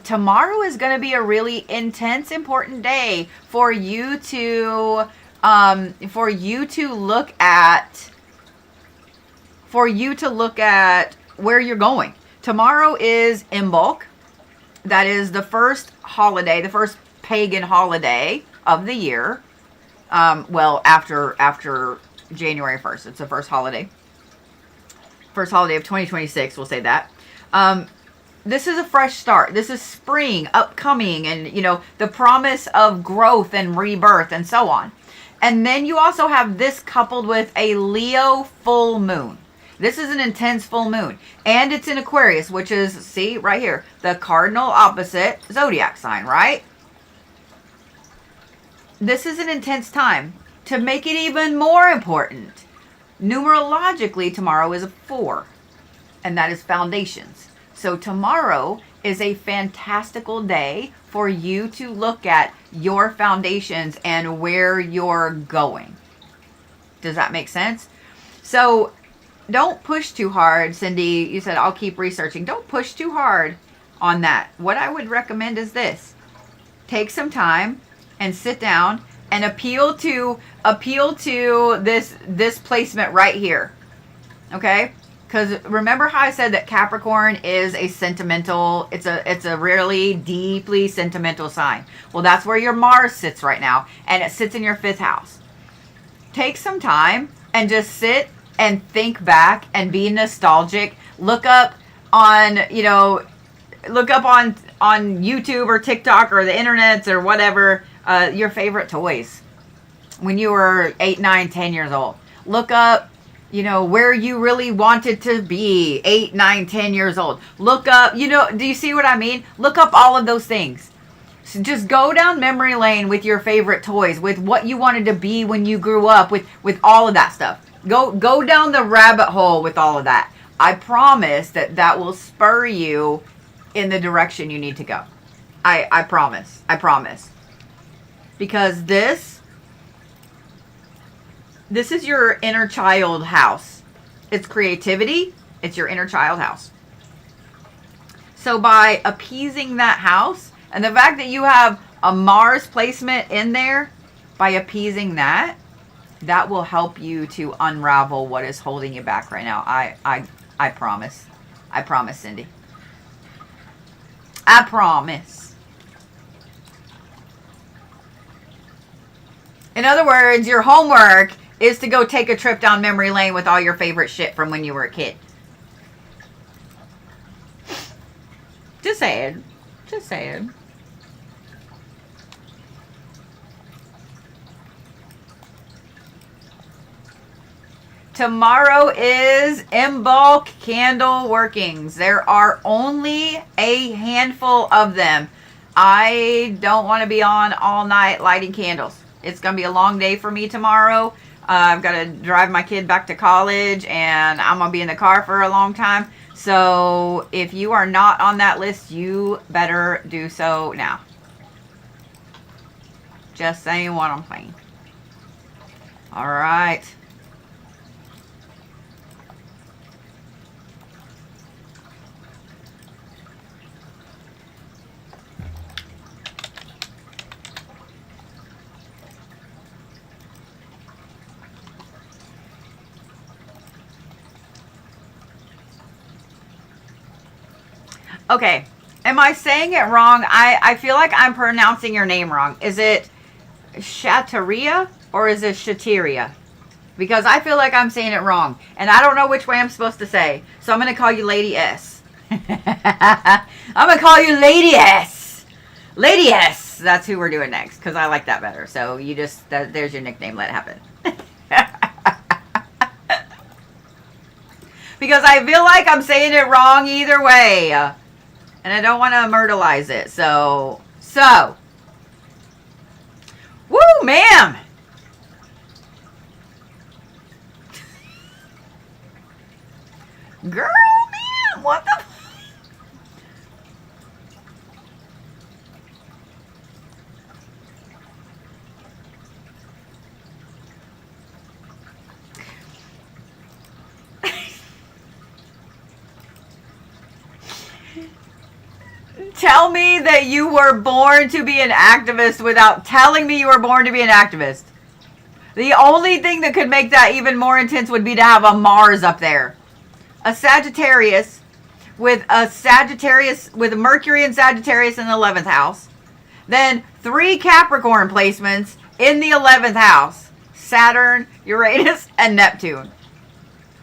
tomorrow is going to be a really intense, important day for you to look at where you're going. Tomorrow is Imbolc. That is the first holiday, the first pagan holiday of the year. Well, after January 1st. It's the first holiday. First holiday of 2026, we'll say that. This is a fresh start. This is spring upcoming, and the promise of growth and rebirth and so on. And then you also have this coupled with a Leo full moon. This is an intense full moon. And it's in Aquarius, which is, see, right here, the cardinal opposite zodiac sign, right? This is an intense time. To make it even more important, numerologically, tomorrow is a 4, and that is foundations. So tomorrow is a fantastical day for you to look at your foundations and where you're going. Does that make sense? So don't push too hard. Cindy, you said, I'll keep researching. Don't push too hard on that. What I would recommend is this. Take some time and sit down and appeal to this placement right here. Okay? Because remember how I said that Capricorn is a sentimental, it's a really deeply sentimental sign. Well, that's where your Mars sits right now, and it sits in your 5th house. Take some time and just sit and think back and be nostalgic. Look up on YouTube or TikTok or the internet or whatever, your favorite toys when you were 8, 9, 10 years old. Look up, where you really wanted to be 8, 9, 10 years old. Look up, do you see what I mean? Look up all of those things. So just go down memory lane with your favorite toys, with what you wanted to be when you grew up, with all of that stuff. Go down the rabbit hole with all of that. I promise that will spur you in the direction you need to go. I promise. Because this is your inner child house. It's creativity. It's your inner child house. So by appeasing that house, and the fact that you have a Mars placement in there, by appeasing that will help you to unravel what is holding you back right now. I promise. I promise, Cindy. I promise. In other words, your homework is to go take a trip down memory lane with all your favorite shit from when you were a kid. Just saying. Tomorrow is Imbolc candle workings. There are only a handful of them. I don't want to be on all night lighting candles. It's going to be a long day for me tomorrow. I've got to drive my kid back to college, and I'm going to be in the car for a long time. So if you are not on that list, you better do so now. Just saying what I'm saying. All right. Okay, am I saying it wrong? I feel like I'm pronouncing your name wrong. Is it Shaterria or is it Shaterria? Because I feel like I'm saying it wrong. And I don't know which way I'm supposed to say. So I'm going to call you Lady S. I'm going to call you Lady S. Lady S. That's who we're doing next. Because I like that better. So you just, there's your nickname. Let it happen. because I feel like I'm saying it wrong either way. And I don't want to myrtleize it. So. Woo, ma'am. Girl, man, what the? Tell me that you were born to be an activist without telling me you were born to be an activist. The only thing that could make that even more intense would be to have a Mars up there. A Sagittarius with Mercury and Sagittarius in the 11th house. Then 3 Capricorn placements in the 11th house. Saturn, Uranus, and Neptune.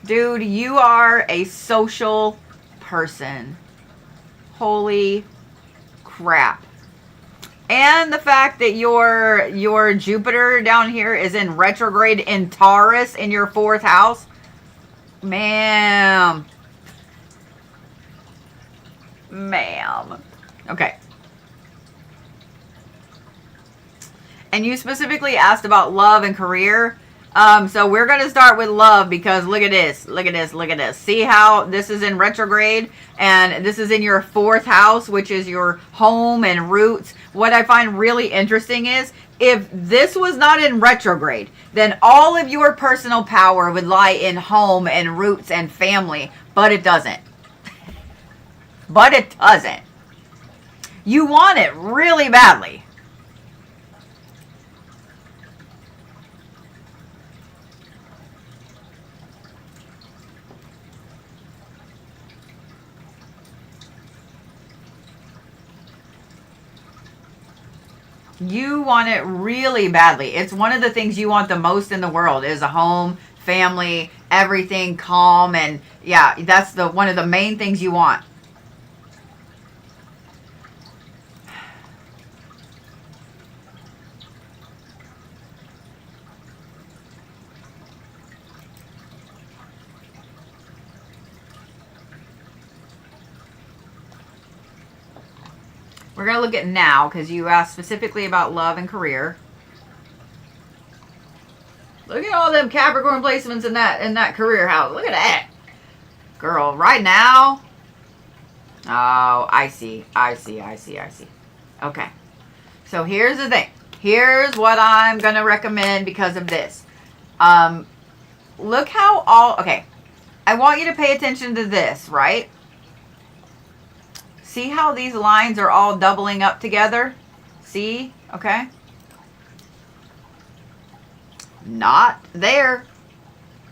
Dude, you are a social person. Holy crap. And the fact that your Jupiter down here is in retrograde in Taurus in your 4th house. Ma'am. Okay. And you specifically asked about love and career. So we're going to start with love because look at this. See how this is in retrograde and this is in your 4th house, which is your home and roots. What I find really interesting is if this was not in retrograde, then all of your personal power would lie in home and roots and family, but it doesn't. You want it really badly. You want it really badly. It's one of the things you want the most in the world is a home, family, everything calm. And yeah, that's one of the main things you want. We're going to look at now because you asked specifically about love and career. Look at all them Capricorn placements in that career house. Look at that. Girl, right now. Oh, I see. Okay. So here's the thing. Here's what I'm going to recommend because of this. Look how okay. I want you to pay attention to this, right? See how these lines are all doubling up together? See? Okay. Not there.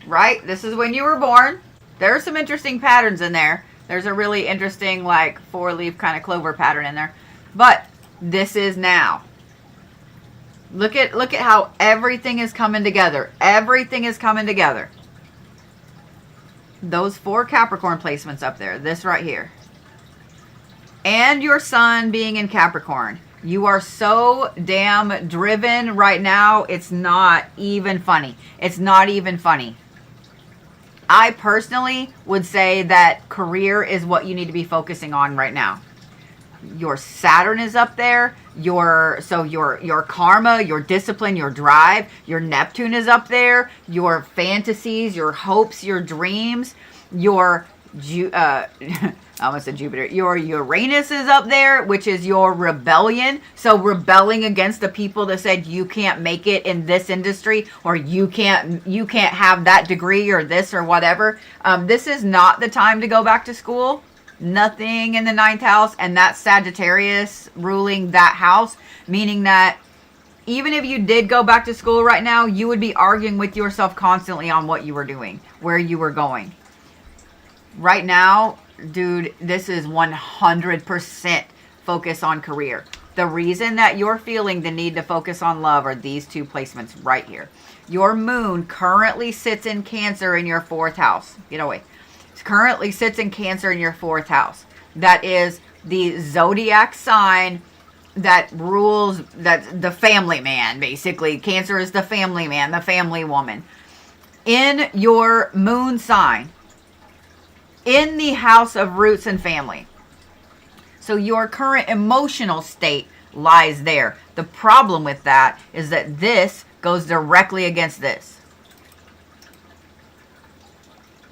Right? This is when you were born. There are some interesting patterns in there. There's a really interesting like 4-leaf kind of clover pattern in there. But this is now. Look at how everything is coming together. Everything is coming together. Those 4 Capricorn placements up there. This right here. And your sun being in Capricorn. You are so damn driven right now. It's not even funny. I personally would say that career is what you need to be focusing on right now. Your Saturn is up there. Your karma, your discipline, your drive. Your Neptune is up there. Your fantasies, your hopes, your dreams. Your I almost said Jupiter. Your Uranus is up there, which is your rebellion. So rebelling against the people that said you can't make it in this industry, or you can't have that degree or this or whatever. This is not the time to go back to school. Nothing in the 9th house, and that's Sagittarius ruling that house, meaning that even if you did go back to school right now, you would be arguing with yourself constantly on what you were doing, where you were going. Right now, dude, this is 100% focus on career. The reason that you're feeling the need to focus on love are these 2 placements right here. Your moon currently sits in Cancer in your 4th house. Get away. It currently sits in Cancer in your 4th house. That is the zodiac sign that rules, that's the family man, basically. Cancer is the family man, the family woman. In your moon sign, in the house of roots and family. So your current emotional state lies there. The problem with that is that this goes directly against this.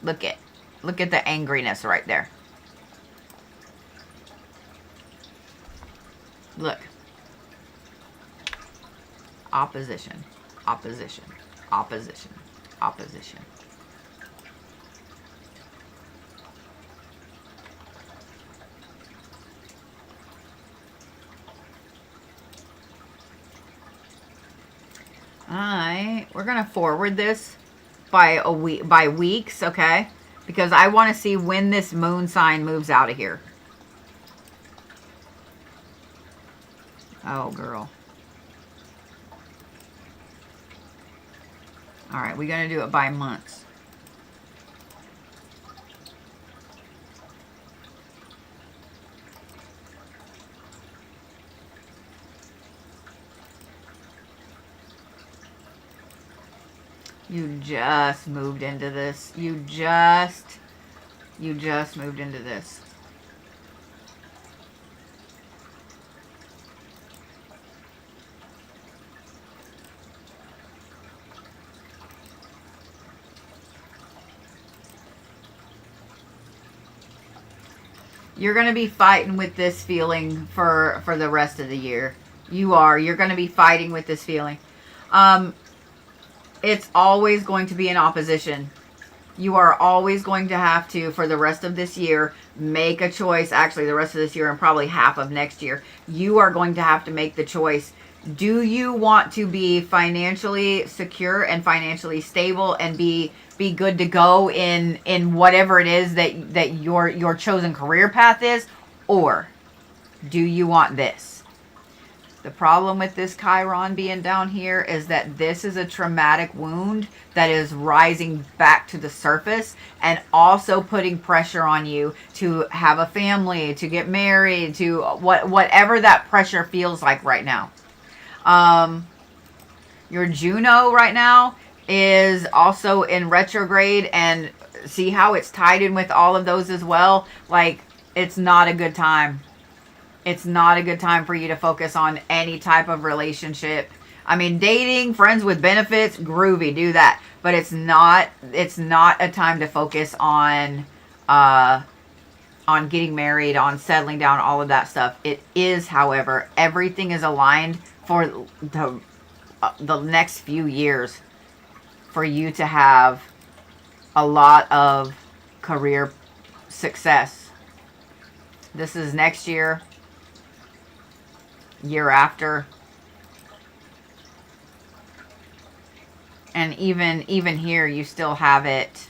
Look at the angriness right there. Look. Opposition, opposition, opposition, opposition. We're gonna forward this by a week, by weeks, okay? Because I want to see when this moon sign moves out of here. Oh, girl. All right, we're gonna do it by months. You just moved into this. You just moved into this. You're going to be fighting with this feeling for the rest of the year. You are. You're going to be fighting with this feeling. It's always going to be in opposition. You are always going to have to, for the rest of this year, make a choice. Actually, the rest of this year and probably half of next year. You are going to have to make the choice. Do you want to be financially secure and financially stable and be good to go in whatever it is that your chosen career path is? Or do you want this? The problem with this Chiron being down here is that this is a traumatic wound that is rising back to the surface and also putting pressure on you to have a family, to get married, to whatever that pressure feels like right now. Your Juno right now is also in retrograde, and see how it's tied in with all of those as well? Like, it's not a good time. It's not a good time for you to focus on any type of relationship. I mean, dating, friends with benefits, groovy, do that. But it's not a time to focus on getting married, on settling down, all of that stuff. It is, however, everything is aligned for the next few years for you to have a lot of career success. This is next year. Year after, and even here you still have it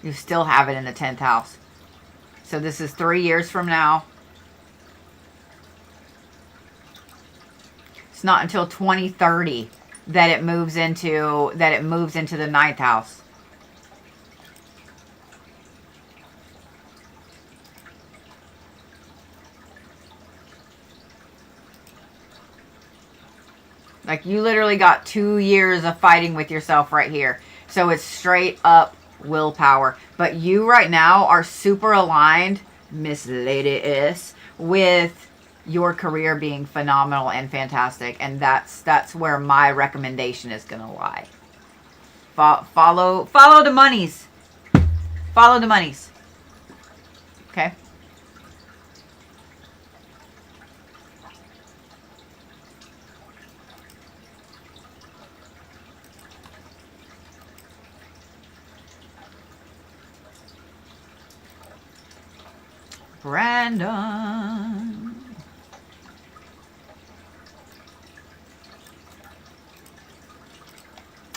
in the 10th house. So this is 3 years from now. It's not until 2030 that it moves into the 9th house. Like, you literally got 2 years of fighting with yourself right here. So it's straight up willpower. But you right now are super aligned, Miss Lady is, with your career being phenomenal and fantastic. And that's where my recommendation is going to lie. Follow the monies. Follow the monies. Okay? Brandon.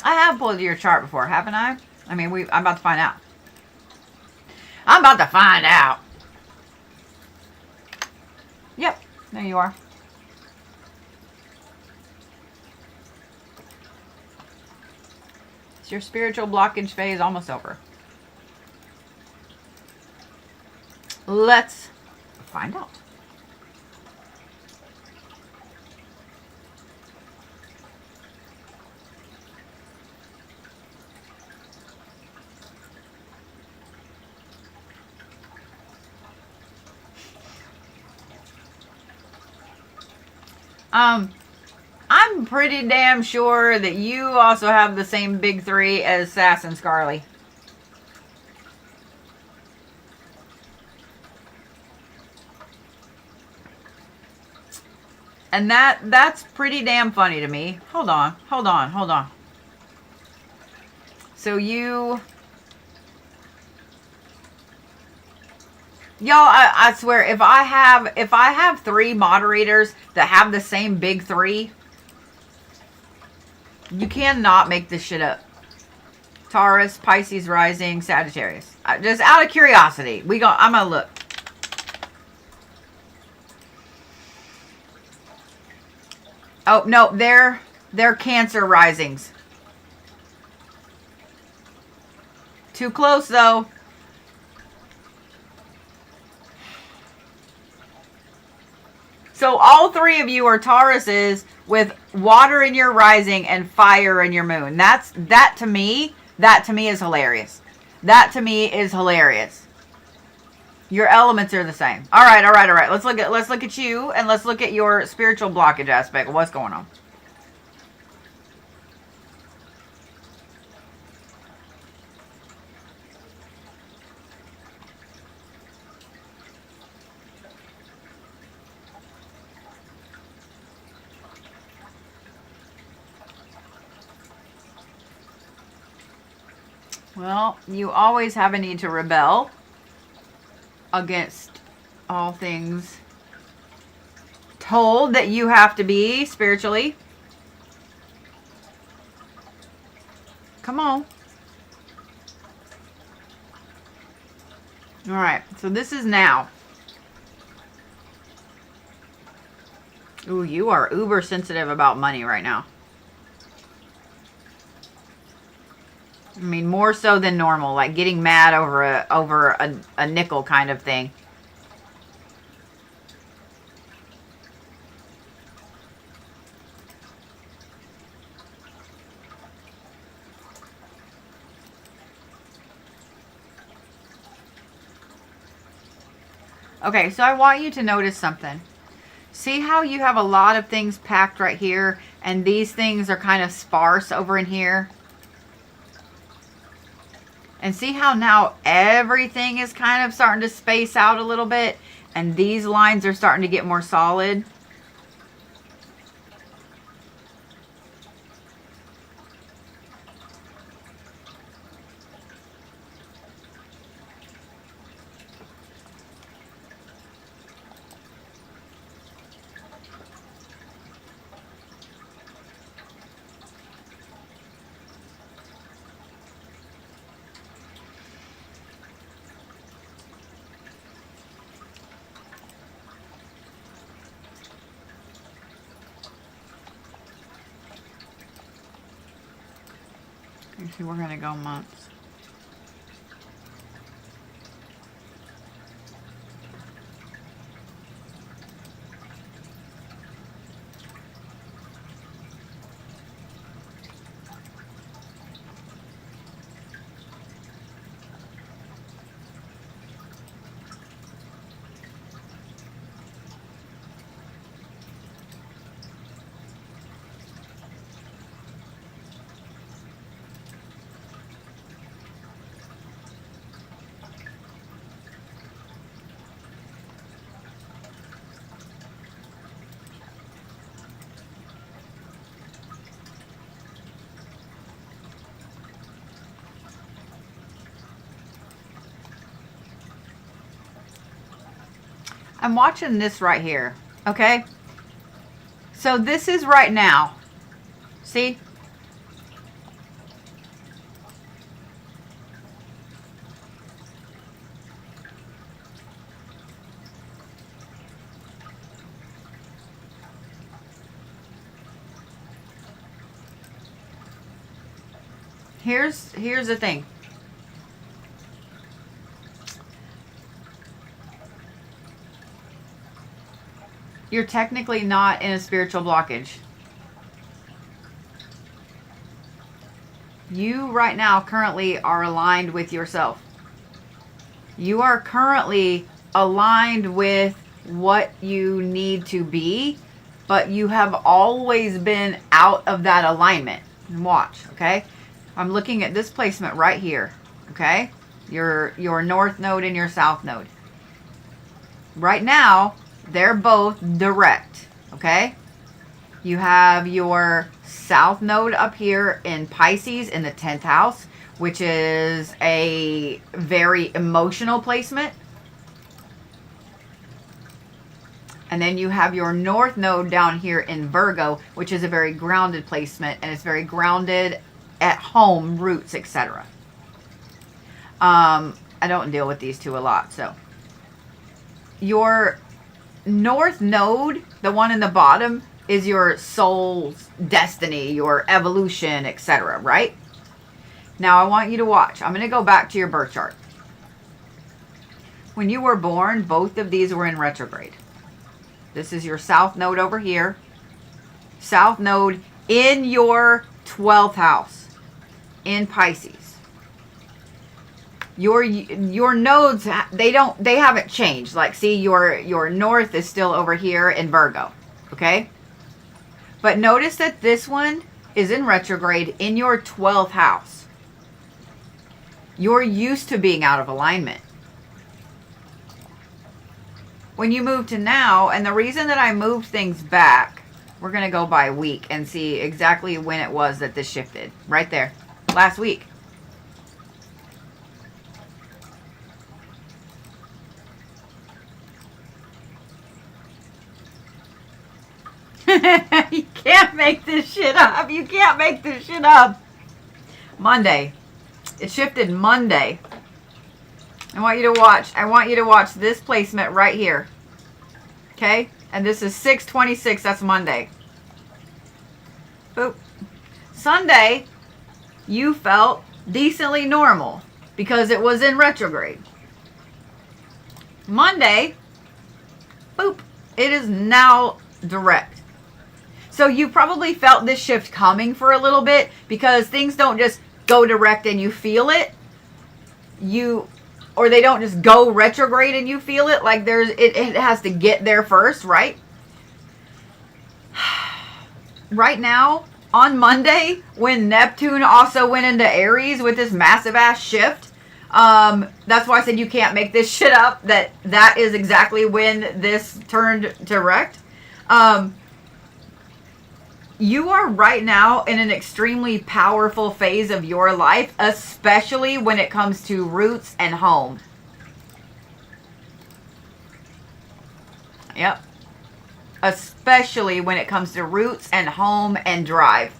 I have pulled your chart before, haven't I? I mean, I'm about to find out. I'm about to find out. Yep, there you are. It's your spiritual blockage phase almost over. Let's find out. I'm pretty damn sure that you also have the same big three as Sass and Scarly. And that's pretty damn funny to me. Hold on. So y'all, I swear, if I have 3 moderators that have the same big three, you cannot make this shit up. Taurus, Pisces rising, Sagittarius. Just out of curiosity, I'm gonna look. Oh no, they're Cancer risings. Too close though. So all 3 of you are Tauruses with water in your rising and fire in your moon. That to me is hilarious. That to me is hilarious. Your elements are the same. All right. Let's look at you, and let's look at your spiritual blockage aspect. What's going on? Well, you always have a need to rebel against all things told that you have to be spiritually. Come on. All right, so this is now. Ooh, you are uber sensitive about money right now. I mean, more so than normal, like getting mad over a nickel kind of thing. Okay, so I want you to notice something. See how you have a lot of things packed right here, and these things are kind of sparse over in here? And see how now everything is kind of starting to space out a little bit, and these lines are starting to get more solid? Actually, we're going to go months. I'm watching this right here, okay? So this is right now. See? Here's the thing. You're technically not in a spiritual blockage. You right now currently are aligned with yourself. You are currently aligned with what you need to be but you have always been out of that alignment. And watch, okay? I'm looking at this placement right here, okay? Your north node and your south node. Right now, they're both direct, okay? You have your south node up here in Pisces in the 10th house, which is a very emotional placement. And then you have your north node down here in Virgo, which is a very grounded placement, and it's very grounded at home, roots, etc. I don't deal with these two a lot, so. Your north node, the one in the bottom, is your soul's destiny, your evolution, etc., right? Now I want you to watch. I'm going to go back to your birth chart. When you were born, both of these were in retrograde. This is your south node over here. South node in your 12th house in Pisces. Your nodes, they haven't changed. Like, see, your north is still over here in Virgo, okay? But notice that this one is in retrograde in your 12th house. You're used to being out of alignment. When you move to now, and the reason that I moved things back, we're going to go by week and see exactly when it was that this shifted. Right there. Last week. You can't make this shit up. You can't make this shit up. Monday. It shifted Monday. I want you to watch. I want you to watch this placement right here. Okay? And this is 6/26. That's Monday. Boop. Sunday, you felt decently normal because it was in retrograde. Monday, boop. It is now direct. So you probably felt this shift coming for a little bit because things don't just go direct and you feel it. Or they don't just go retrograde and you feel it. Like it has to get there first, right? Right now, on Monday, when Neptune also went into Aries with this massive ass shift, that's why I said you can't make this shit up. That is exactly when this turned direct. You are right now in an extremely powerful phase of your life, especially when it comes to roots and home. Yep. Especially when it comes to roots and home and drive.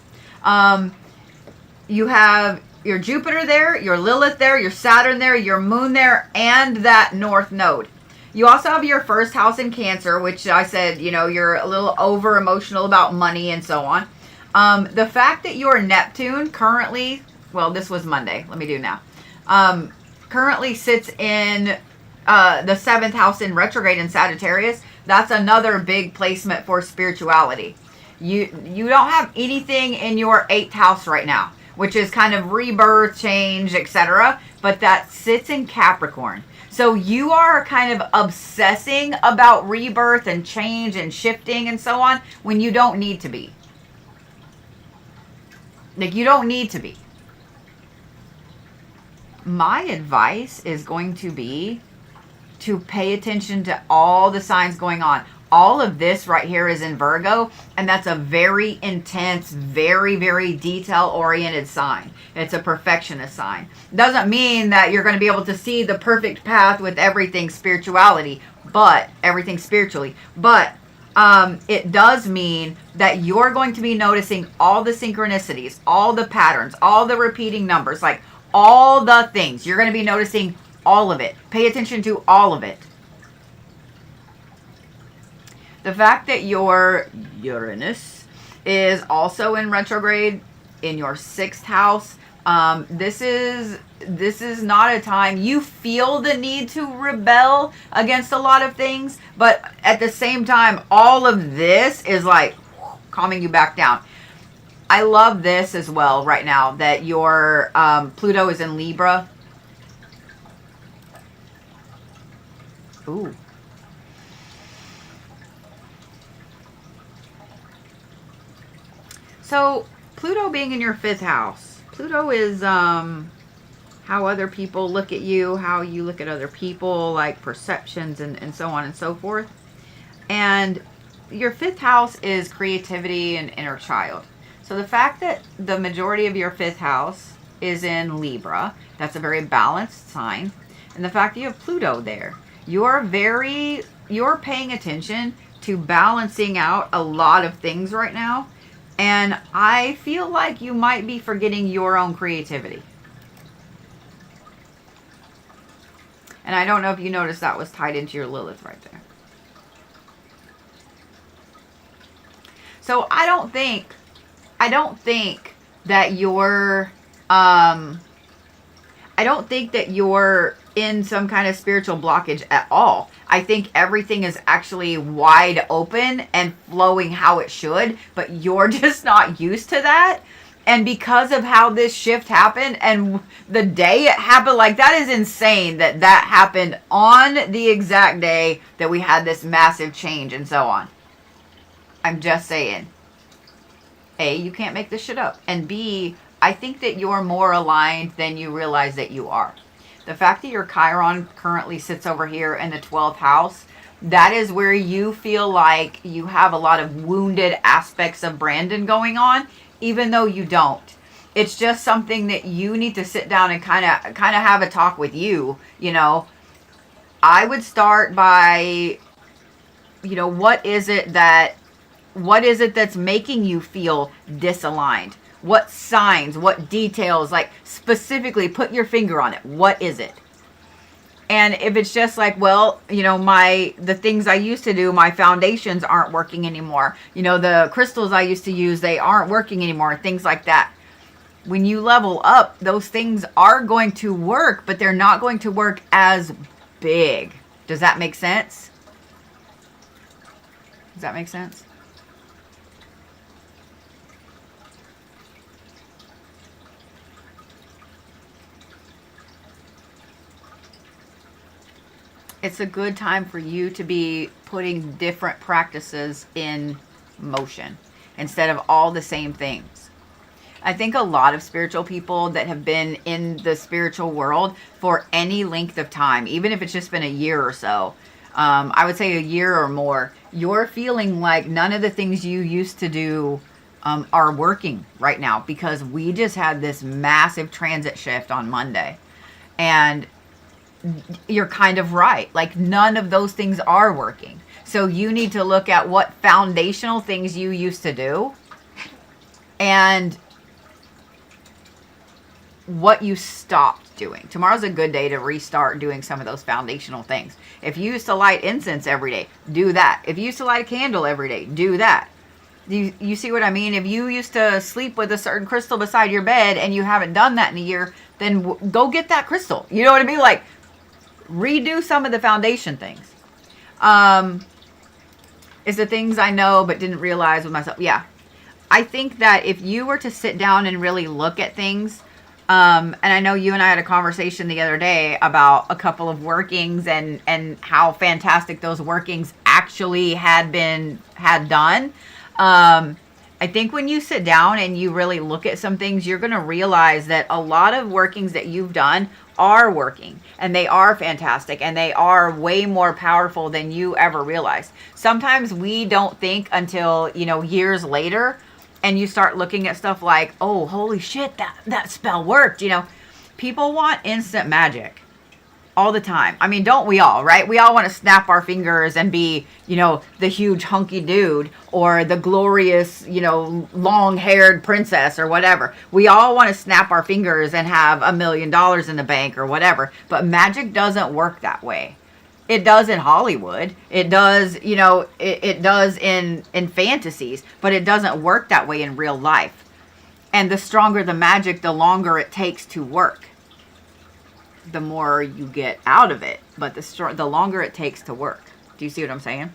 You have your Jupiter there, your Lilith there, your Saturn there, your Moon there, and that North Node. You also have your first house in Cancer, which I said, you're a little over emotional about money and so on. The fact that your Neptune currently, well, this was Monday. Let me do now. Currently sits in the 7th house in retrograde in Sagittarius. That's another big placement for spirituality. You don't have anything in your 8th house right now, which is kind of rebirth, change, etc. But that sits in Capricorn. So you are kind of obsessing about rebirth and change and shifting and so on when you don't need to be. Like, you don't need to be. My advice is going to be to pay attention to all the signs going on. All of this right here is in Virgo, and that's a very intense, very, very detail-oriented sign. It's a perfectionist sign. Doesn't mean that you're going to be able to see the perfect path with everything spiritually, but it does mean that you're going to be noticing all the synchronicities, all the patterns, all the repeating numbers, like all the things. You're going to be noticing all of it. Pay attention to all of it. The fact that your Uranus is also in retrograde in your 6th house, this is not a time you feel the need to rebel against a lot of things, but at the same time, all of this is like calming you back down. I love this as well right now that your Pluto is in Libra. Ooh. So Pluto being in your 5th house. Pluto is how other people look at you, how you look at other people, like perceptions and so on and so forth. And your 5th house is creativity and inner child. So the fact that the majority of your 5th house is in Libra, that's a very balanced sign. And the fact that you have Pluto there, you're paying attention to balancing out a lot of things right now. And I feel like you might be forgetting your own creativity. And I don't know if you noticed that was tied into your Lilith right there. So I don't think that you're in some kind of spiritual blockage at all. I think everything is actually wide open and flowing how it should, but you're just not used to that. And because of how this shift happened and the day it happened, like that is insane that happened on the exact day that we had this massive change and so on. I'm just saying. A, you can't make this shit up. And B, I think that you're more aligned than you realize that you are. The fact that your Chiron currently sits over here in the 12th house, that is where you feel like you have a lot of wounded aspects of Brandon going on, even though you don't. It's just something that you need to sit down and kind of have a talk with you, you know. I would start by, you know, what is it that's making you feel disaligned? What signs, what details, like specifically put your finger on it. What is it? And if it's just like, well, you know, the things I used to do, my foundations aren't working anymore. You know, the crystals I used to use, they aren't working anymore. Things like that. When you level up, those things are going to work, but they're not going to work as big. Does that make sense? Does that make sense? It's a good time for you to be putting different practices in motion instead of all the same things. I think a lot of spiritual people that have been in the spiritual world for any length of time, even if it's just been a year or so, I would say a year or more, you're feeling like none of the things you used to do are working right now because we just had this massive transit shift on Monday. And you're kind of right. Like none of those things are working. So you need to look at what foundational things you used to do and what you stopped doing. Tomorrow's a good day to restart doing some of those foundational things. If you used to light incense every day, do that. If you used to light a candle every day, do that. You see what I mean? If you used to sleep with a certain crystal beside your bed and you haven't done that in a year, then go get that crystal. You know what I mean? Like, redo some of the foundation things. Is the things I know but didn't realize with myself. Yeah. I think that if you were to sit down and really look at things, and I know you and I had a conversation the other day about a couple of workings and how fantastic those workings actually had done. I think when you sit down and you really look at some things, you're going to realize that a lot of workings that you've done are working and they are fantastic and they are way more powerful than you ever realized. Sometimes we don't think until, you know, years later, and you start looking at stuff like, oh, holy shit, that spell worked. You know, people want instant magic all the time. I mean, don't we all, right? We all want to snap our fingers and be, you know, the huge hunky dude or the glorious, you know, long-haired princess or whatever. We all want to snap our fingers and have $1 million in the bank or whatever. But magic doesn't work that way. It does in Hollywood. It does, you know, it does in fantasies, but it doesn't work that way in real life. And the stronger the magic, the longer it takes to work. The more you get out of it, but the longer it takes to work. Do you see what I'm saying?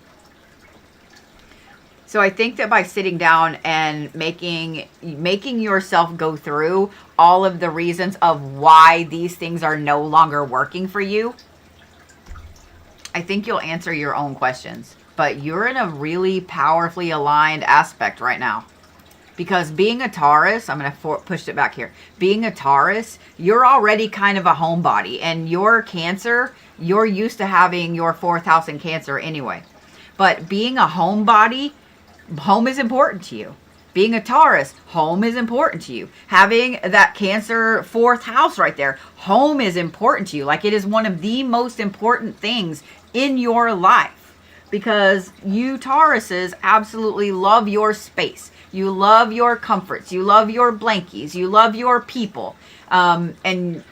So I think that by sitting down and making yourself go through all of the reasons of why these things are no longer working for you, I think you'll answer your own questions. But you're in a really powerfully aligned aspect right now. Because being a Taurus, I'm going to push it back here. Being a Taurus, you're already kind of a homebody. And your Cancer, you're used to having your 4th house in Cancer anyway. But being a homebody, home is important to you. Being a Taurus, home is important to you. Having that Cancer 4th house right there, home is important to you. Like, it is one of the most important things in your life. Because you Tauruses absolutely love your space. You love your comforts. You love your blankies. You love your people. And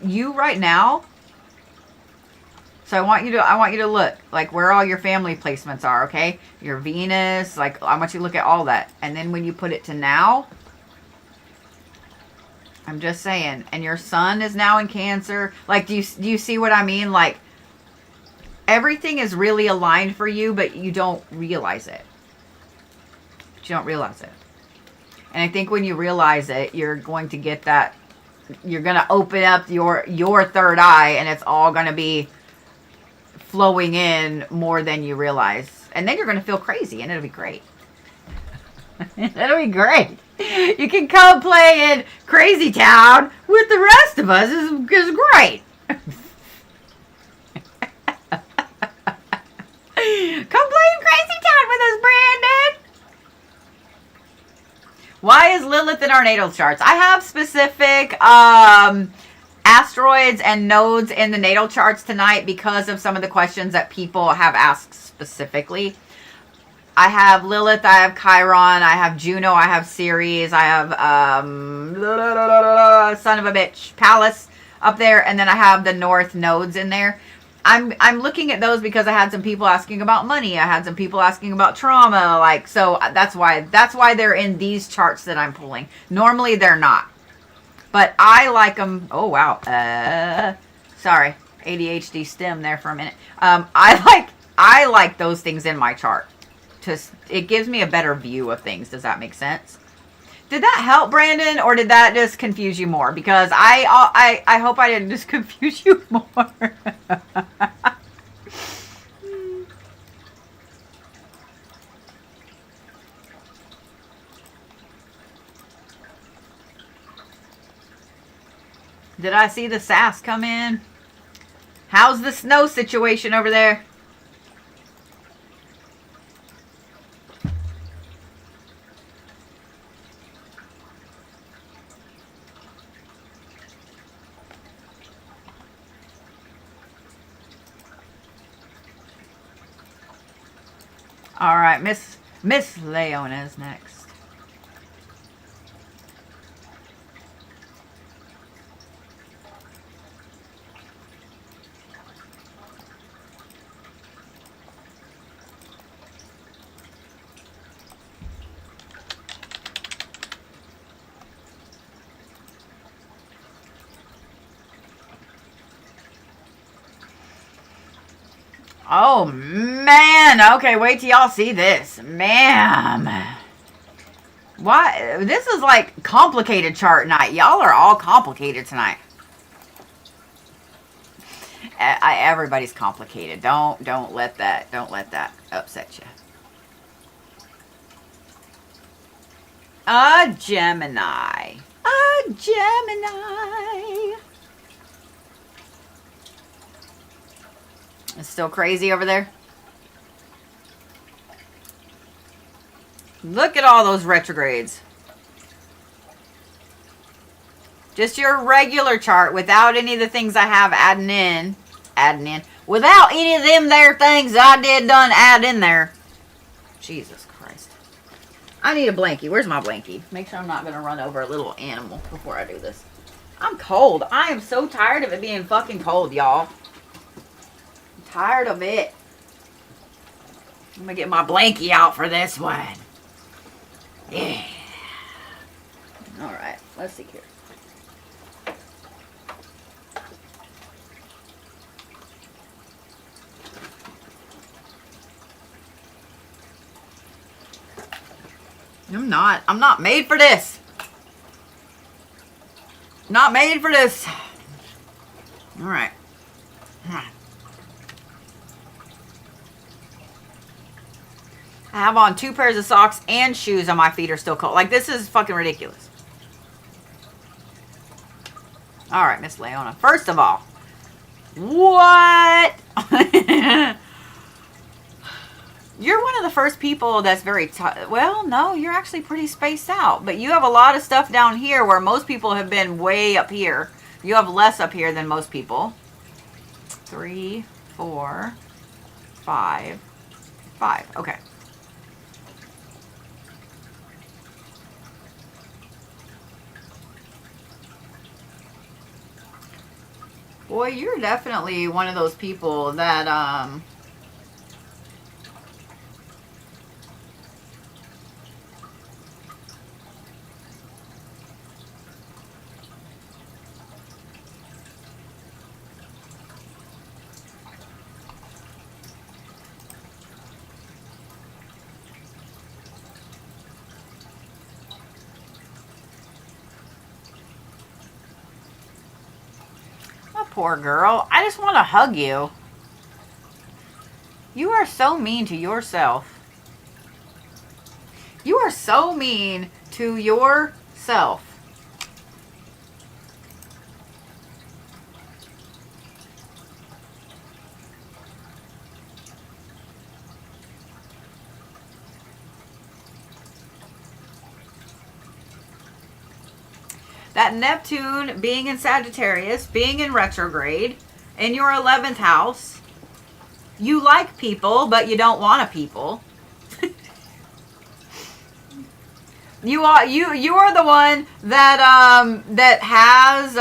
you right now, so I want you to look like where all your family placements are, okay? Your Venus, like I want you to look at all that. And then when you put it to now, I'm just saying, and your sun is now in Cancer. Like, do you see what I mean? Like, everything is really aligned for you, but you don't realize it. You don't realize it. And I think when you realize it, you're going to get that, you're going to open up your 3rd eye, and it's all going to be flowing in more than you realize. And then you're going to feel crazy, and it'll be great. It'll be great. You can come play in Crazy Town with the rest of us. It's great. Come play in Crazy Town with us, Brandon. Why is Lilith in our natal charts? I have specific asteroids and nodes in the natal charts tonight because of some of the questions that people have asked specifically. I have Lilith, I have Chiron, I have Juno, I have Ceres, I have son of a bitch, Pallas up there, and then I have the north nodes in there. I'm looking at those because I had some people asking about money. I had some people asking about trauma. Like, so that's why they're in these charts that I'm pulling. Normally they're not, but I like them. Oh, wow. Sorry. ADHD stem there for a minute. I like those things in my chart. It gives me a better view of things. Does that make sense? Did that help, Brandon, or did that just confuse you more? Because I hope I didn't just confuse you more. Did I see the sass come in? How's the snow situation over there? All right, Miss Laona is next. Oh, man. Okay, wait till y'all see this. Ma'am. Why? This is like complicated chart night. Y'all are all complicated tonight. Everybody's complicated. Don't let that upset you. A Gemini. A Gemini. It's still crazy over there. Look at all those retrogrades. Just your regular chart without any of the things I have adding in. Without any of them there things I done add in there. Jesus Christ. I need a blankie. Where's my blankie? Make sure I'm not going to run over a little animal before I do this. I'm cold. I am so tired of it being fucking cold, y'all. Tired of it. I'm gonna get my blankie out for this one. Yeah. Alright, let's see here. I'm not made for this. Not made for this. Alright. I have on 2 pairs of socks and shoes and my feet are still cold. Like, this is fucking ridiculous. All right, Miss Laona. First of all, what? You're one of the first people that's very, well, no, you're actually pretty spaced out. But you have a lot of stuff down here where most people have been way up here. You have less up here than most people. 3, 4, 5, 5. Okay. Boy, you're definitely one of those people that, poor girl. I just want to hug you. You are so mean to yourself. You are so mean to yourself. That Neptune being in Sagittarius, being in retrograde, in your 11th house, you like people, but you don't want a people. You are the one that that has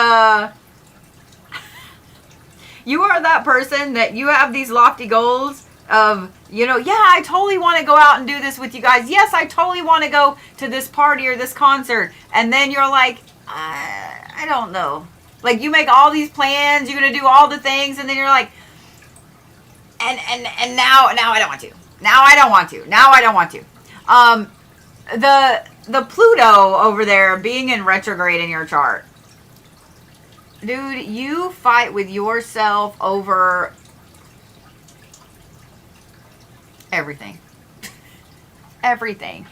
you are that person that you have these lofty goals of, you know, yeah, I totally want to go out and do this with you guys. Yes, I totally want to go to this party or this concert. And then you're like, I don't know. Like, you make all these plans, you're going to do all the things, and then you're like, and now I don't want to. Now I don't want to. Now I don't want to. The Pluto over there being in retrograde in your chart. Dude, you fight with yourself over everything. Everything.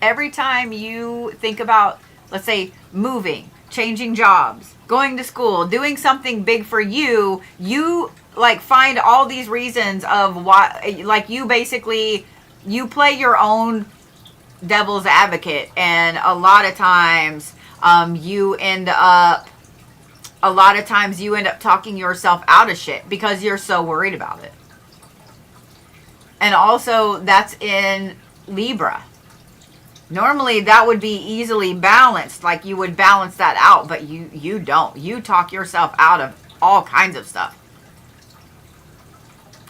Every time you think about, let's say, moving, changing jobs, going to school, doing something big for you, you like find all these reasons of why, like, you basically, you play your own devil's advocate, and a lot of times you end up talking yourself out of shit because you're so worried about it. And also, that's in Libra. Normally, that would be easily balanced. Like, you would balance that out, but you don't. You talk yourself out of all kinds of stuff.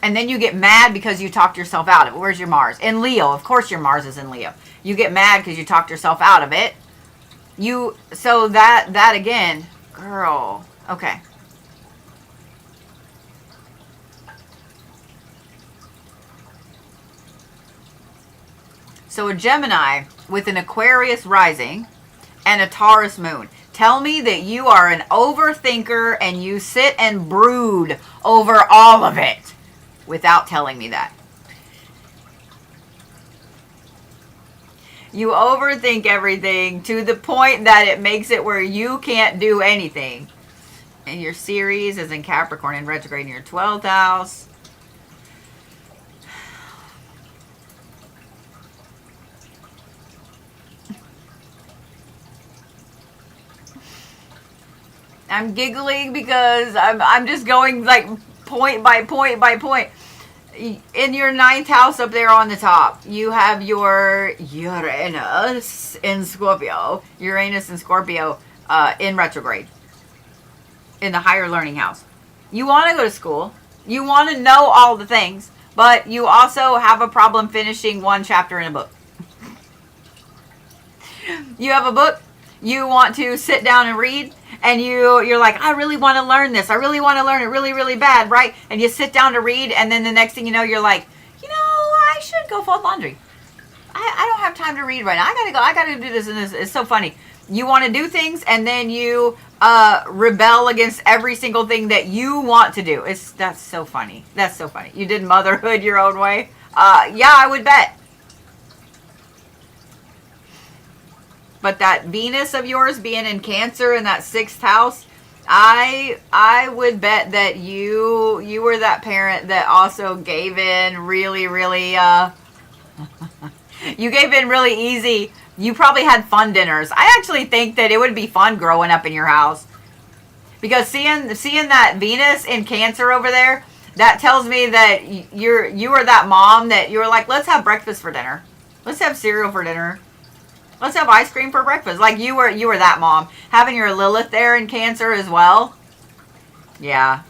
And then you get mad because you talked yourself out of it. Where's your Mars? In Leo. Of course your Mars is in Leo. You get mad because you talked yourself out of it. So that again, girl. Okay. So a Gemini with an Aquarius rising and a Taurus moon. Tell me that you are an overthinker and you sit and brood over all of it without telling me that. You overthink everything to the point that it makes it where you can't do anything. And your Ceres is in Capricorn in retrograde in your 12th house. I'm giggling because I'm just going like point by point by point. In your 9th house up there on the top, you have your Uranus in Scorpio. Uranus in Scorpio in retrograde. In the higher learning house. You want to go to school. You want to know all the things. But you also have a problem finishing one chapter in a book. You have a book. You want to sit down and read. And you're like, I really want to learn this. I really want to learn it really, really bad, right? And you sit down to read, and then the next thing you know, you're like, you know, I should go fold laundry. I don't have time to read right now. I gotta go. I gotta do this and this. It's so funny. You want to do things, and then you rebel against every single thing that you want to do. That's so funny. That's so funny. You did motherhood your own way. Yeah, I would bet. But that Venus of yours being in Cancer in that 6th house, I would bet that you were that parent that also gave in really, really you gave in really easy. You probably had fun dinners. I actually think that it would be fun growing up in your house. Because seeing that Venus in Cancer over there, that tells me that you were that mom that you were like, let's have breakfast for dinner. Let's have cereal for dinner. Let's have ice cream for breakfast. Like you were that mom. Having your Lilith there in Cancer as well. Yeah.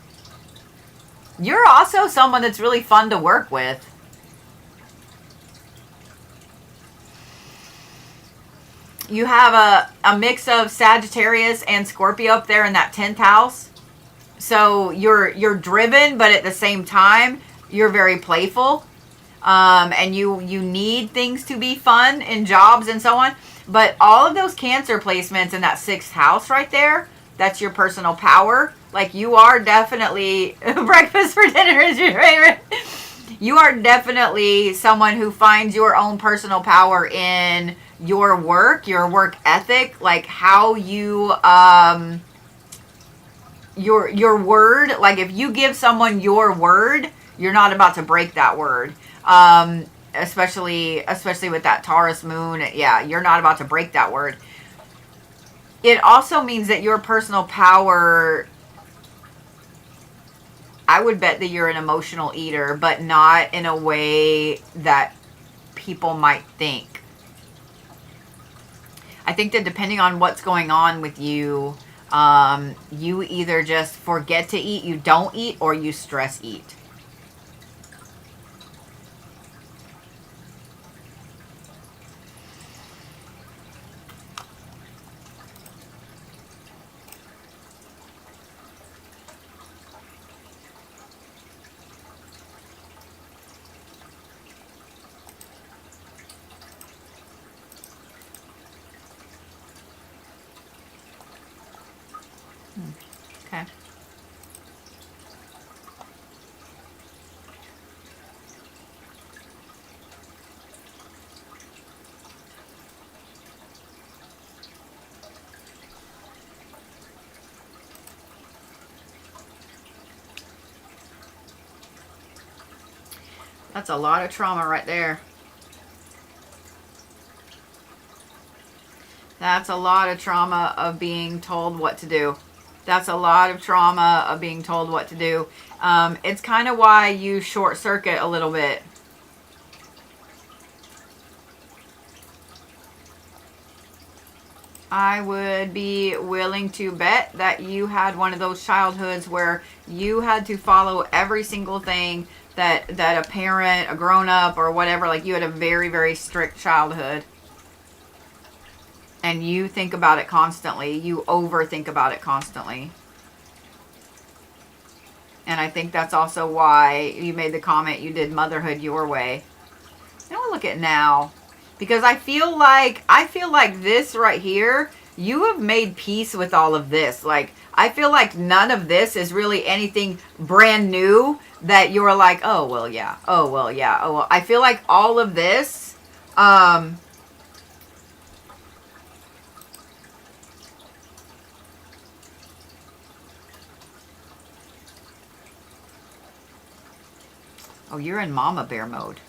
You're also someone that's really fun to work with. You have a mix of Sagittarius and Scorpio up there in that 10th house. So you're driven, but at the same time, you're very playful. And you need things to be fun in jobs and so on. But all of those Cancer placements in that 6th house right there, that's your personal power. Like you are definitely breakfast for dinner is your favorite. You are definitely someone who finds your own personal power in your work ethic, like how you your word. Like if you give someone your word, you're not about to break that word. Especially with that Taurus moon. Yeah, you're not about to break that word. It also means that your personal power, I would bet that you're an emotional eater, but not in a way that people might think. I think that depending on what's going on with you, you either just forget to eat, you don't eat, or you stress eat. Okay. That's a lot of trauma right there. That's a lot of trauma of being told what to do. That's a lot of trauma of being told what to do. It's kind of why you short circuit a little bit. I would be willing to bet that you had one of those childhoods where you had to follow every single thing that a parent, a grown-up, or whatever, like you had a very, very strict childhood. And you think about it constantly. You overthink about it constantly. And I think that's also why you made the comment you did motherhood your way. Now we'll look at now. Because I feel like this right here, you have made peace with all of this. Like, I feel like none of this is really anything brand new that you're like, oh, well, yeah. Oh, well, yeah. Oh, well. I feel like all of this, oh, you're in mama bear mode.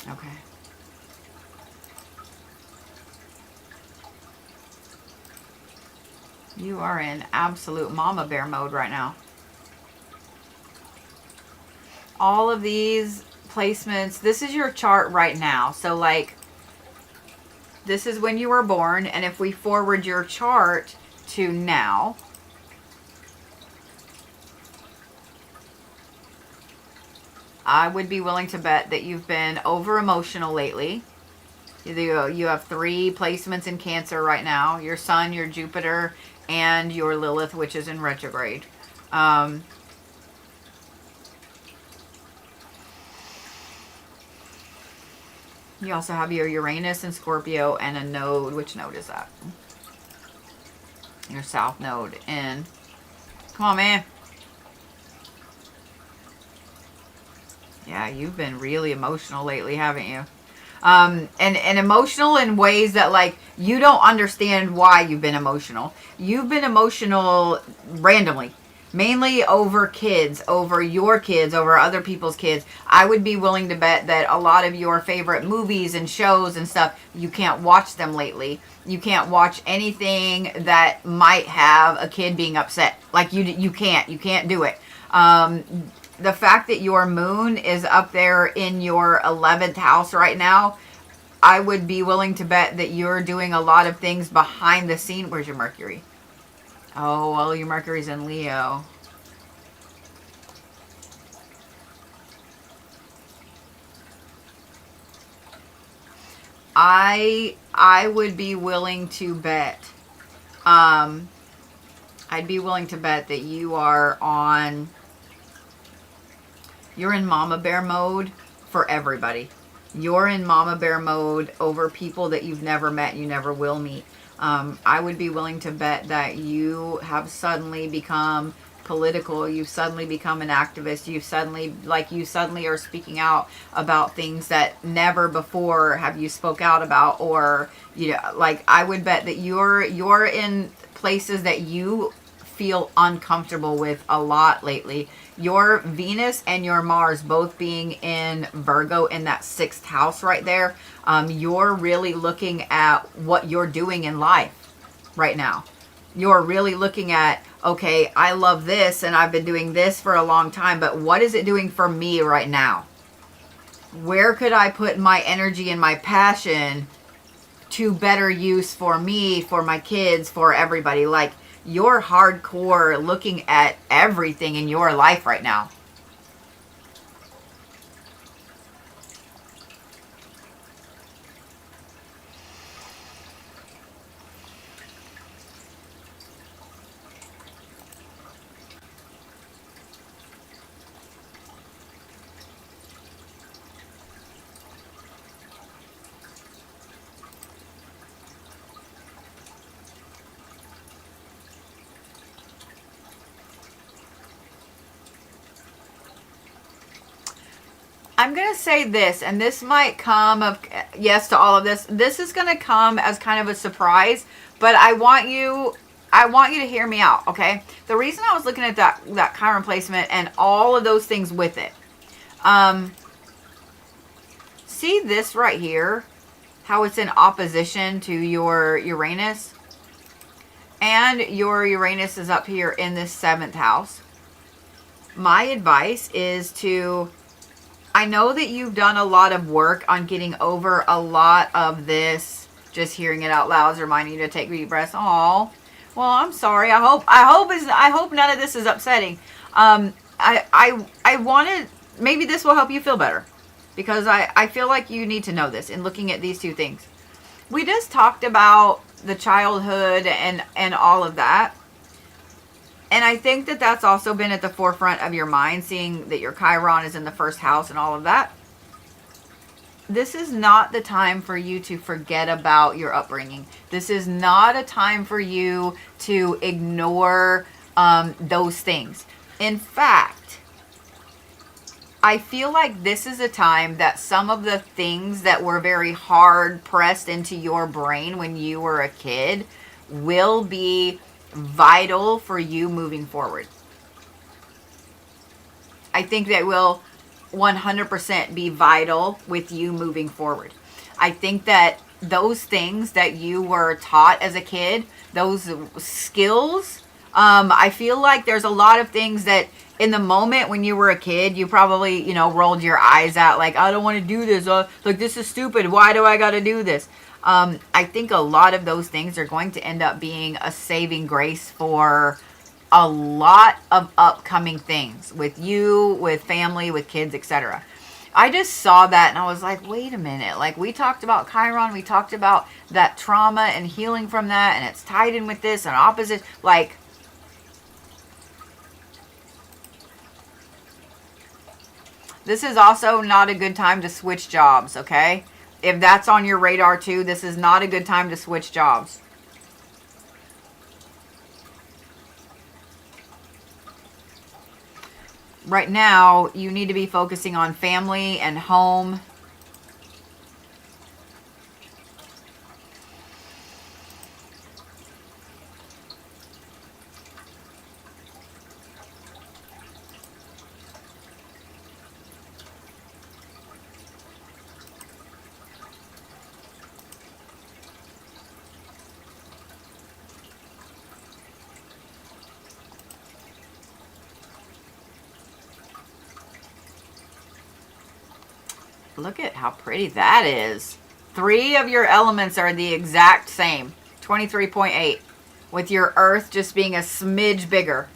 Okay. You are in absolute mama bear mode right now. All of these placements, this is your chart right now. So like, this is when you were born. And if we forward your chart to now, I would be willing to bet that you've been over emotional lately. You have 3 placements in Cancer right now. Your Sun, your Jupiter, and your Lilith, which is in retrograde. You also have your Uranus and Scorpio and a node. Which node is that? Your south node in. Come on, man. Yeah, you've been really emotional lately, haven't you? And emotional in ways that, like, you don't understand why you've been emotional. You've been emotional randomly, mainly over kids, over your kids, over other people's kids. I would be willing to bet that a lot of your favorite movies and shows and stuff, you can't watch them lately. You can't watch anything that might have a kid being upset. Like, you can't do it. The fact that your moon is up there in your 11th house right now, I would be willing to bet that you're doing a lot of things behind the scene. Where's your Mercury? Oh, well, your Mercury's in Leo. I would be willing to bet. I'd be willing to bet that you are on. You're in mama bear mode for everybody. You're in mama bear mode over people that you've never met, you never will meet. I would be willing to bet that you have suddenly become political. You've suddenly become an activist. You suddenly are speaking out about things that never before have you spoke out about. Or, you know, like, I would bet that you're in places that you feel uncomfortable with a lot lately. Your Venus and your Mars both being in Virgo in that 6th house right there. You're really looking at what you're doing in life right now. You're really looking at, okay, I love this and I've been doing this for a long time, but what is it doing for me right now? Where could I put my energy and my passion to better use for me, for my kids, for everybody? Like, you're hardcore looking at everything in your life right now. I'm going to say this, and this might come of yes to all of this. This is going to come as kind of a surprise, but I want you to hear me out, okay? The reason I was looking at that Chiron placement and all of those things with it. See this right here, how it's in opposition to your Uranus? And your Uranus is up here in this 7th house. My advice is to, I know that you've done a lot of work on getting over a lot of this. Just hearing it out loud is reminding you to take deep breaths. Oh, well, I'm sorry. I hope none of this is upsetting. I wanted, maybe this will help you feel better, because I feel like you need to know this in looking at these two things. We just talked about the childhood and all of that. And I think that that's also been at the forefront of your mind, seeing that your Chiron is in the 1st house and all of that. This is not the time for you to forget about your upbringing. This is not a time for you to ignore those things. In fact, I feel like this is a time that some of the things that were very hard pressed into your brain when you were a kid will be vital for you moving forward. I think that will 100% be vital with you moving forward. I think that those things that you were taught as a kid, those skills, I feel like there's a lot of things that in the moment when you were a kid, you probably, rolled your eyes at, like, I don't want to do this. Like, this is stupid. Why do I got to do this? I think a lot of those things are going to end up being a saving grace for a lot of upcoming things with you, with family, with kids, etc. I just saw that and I was like, wait a minute. Like, we talked about Chiron, we talked about that trauma and healing from that, and it's tied in with this and opposite. Like, this is also not a good time to switch jobs, okay? If that's on your radar too, this is not a good time to switch jobs. Right now, you need to be focusing on family and home. Look at how pretty that is. 3 of your elements are the exact same. 23.8. With your earth just being a smidge bigger.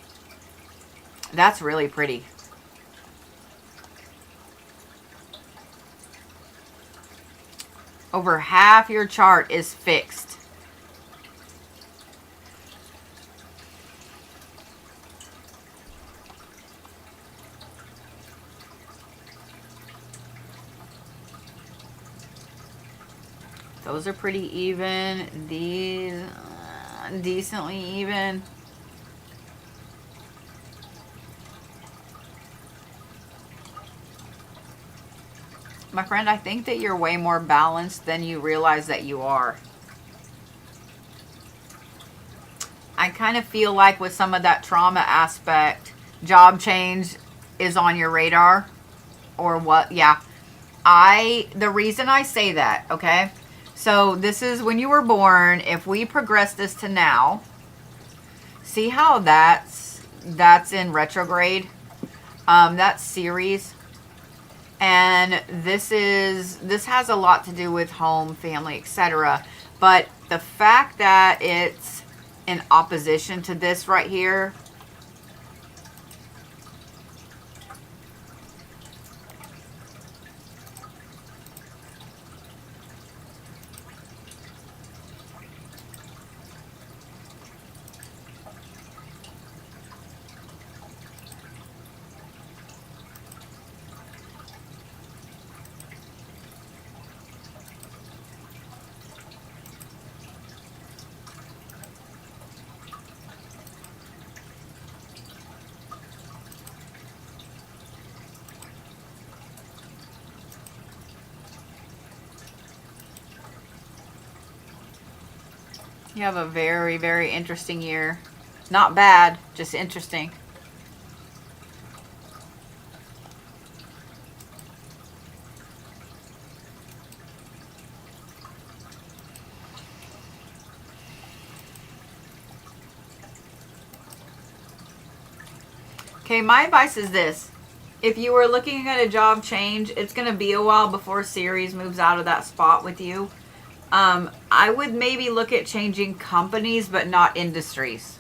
That's really pretty. Over half your chart is fixed. Those are pretty even. These, decently even. My friend, I think that you're way more balanced than you realize that you are. I kind of feel like with some of that trauma aspect, job change is on your radar. Or what? Yeah. The reason I say that, okay? So this is when you were born. If we progress this to now, see how that's in retrograde? That's Ceres. And this has a lot to do with home, family, etc. But the fact that it's in opposition to this right here, you have a very, very interesting year. Not bad, just interesting. Okay, my advice is this. If you were looking at a job change, it's going to be a while before Ceres moves out of that spot with you. I would maybe look at changing companies, but not industries.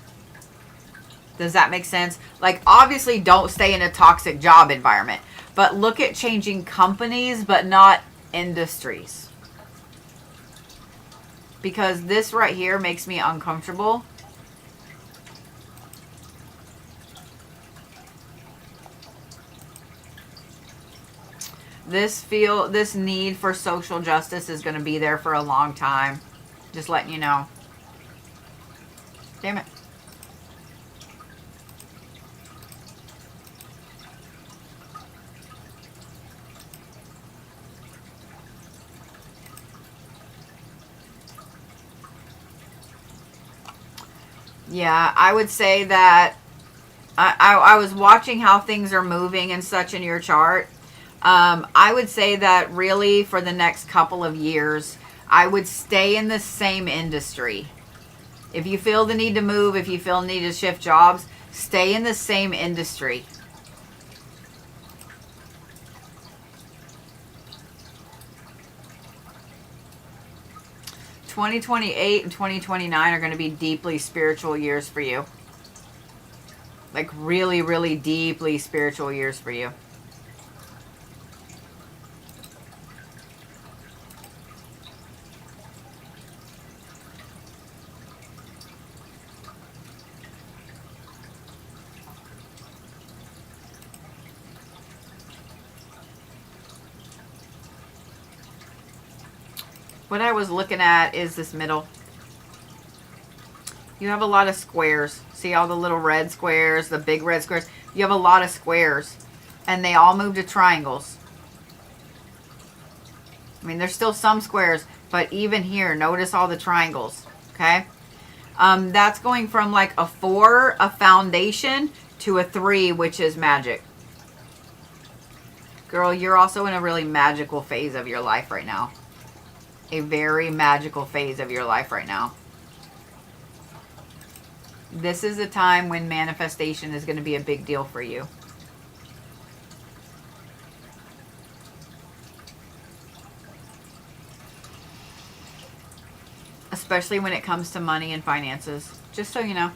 Does that make sense? Like, obviously, don't stay in a toxic job environment, but look at changing companies, but not industries. Because this right here makes me uncomfortable. This need for social justice is going to be there for a long time. Just letting you know. Damn it. Yeah, I would say that I was watching how things are moving and such in your chart. I would say that really for the next couple of years, I would stay in the same industry. If you feel the need to move, if you feel the need to shift jobs, stay in the same industry. (2028) and 2029 are going to be deeply spiritual years for you. Like really, really deeply spiritual years for you. What I was looking at is this middle. You have a lot of squares. See all the little red squares, the big red squares? You have a lot of squares. And they all move to triangles. I mean, there's still some squares, but even here, notice all the triangles, okay? That's going from like a 4, a foundation, to a 3, which is magic. Girl, you're also in a really magical phase of your life right now. A very magical phase of your life right now. This is a time when manifestation is going to be a big deal for you. Especially when it comes to money and finances, just so you know.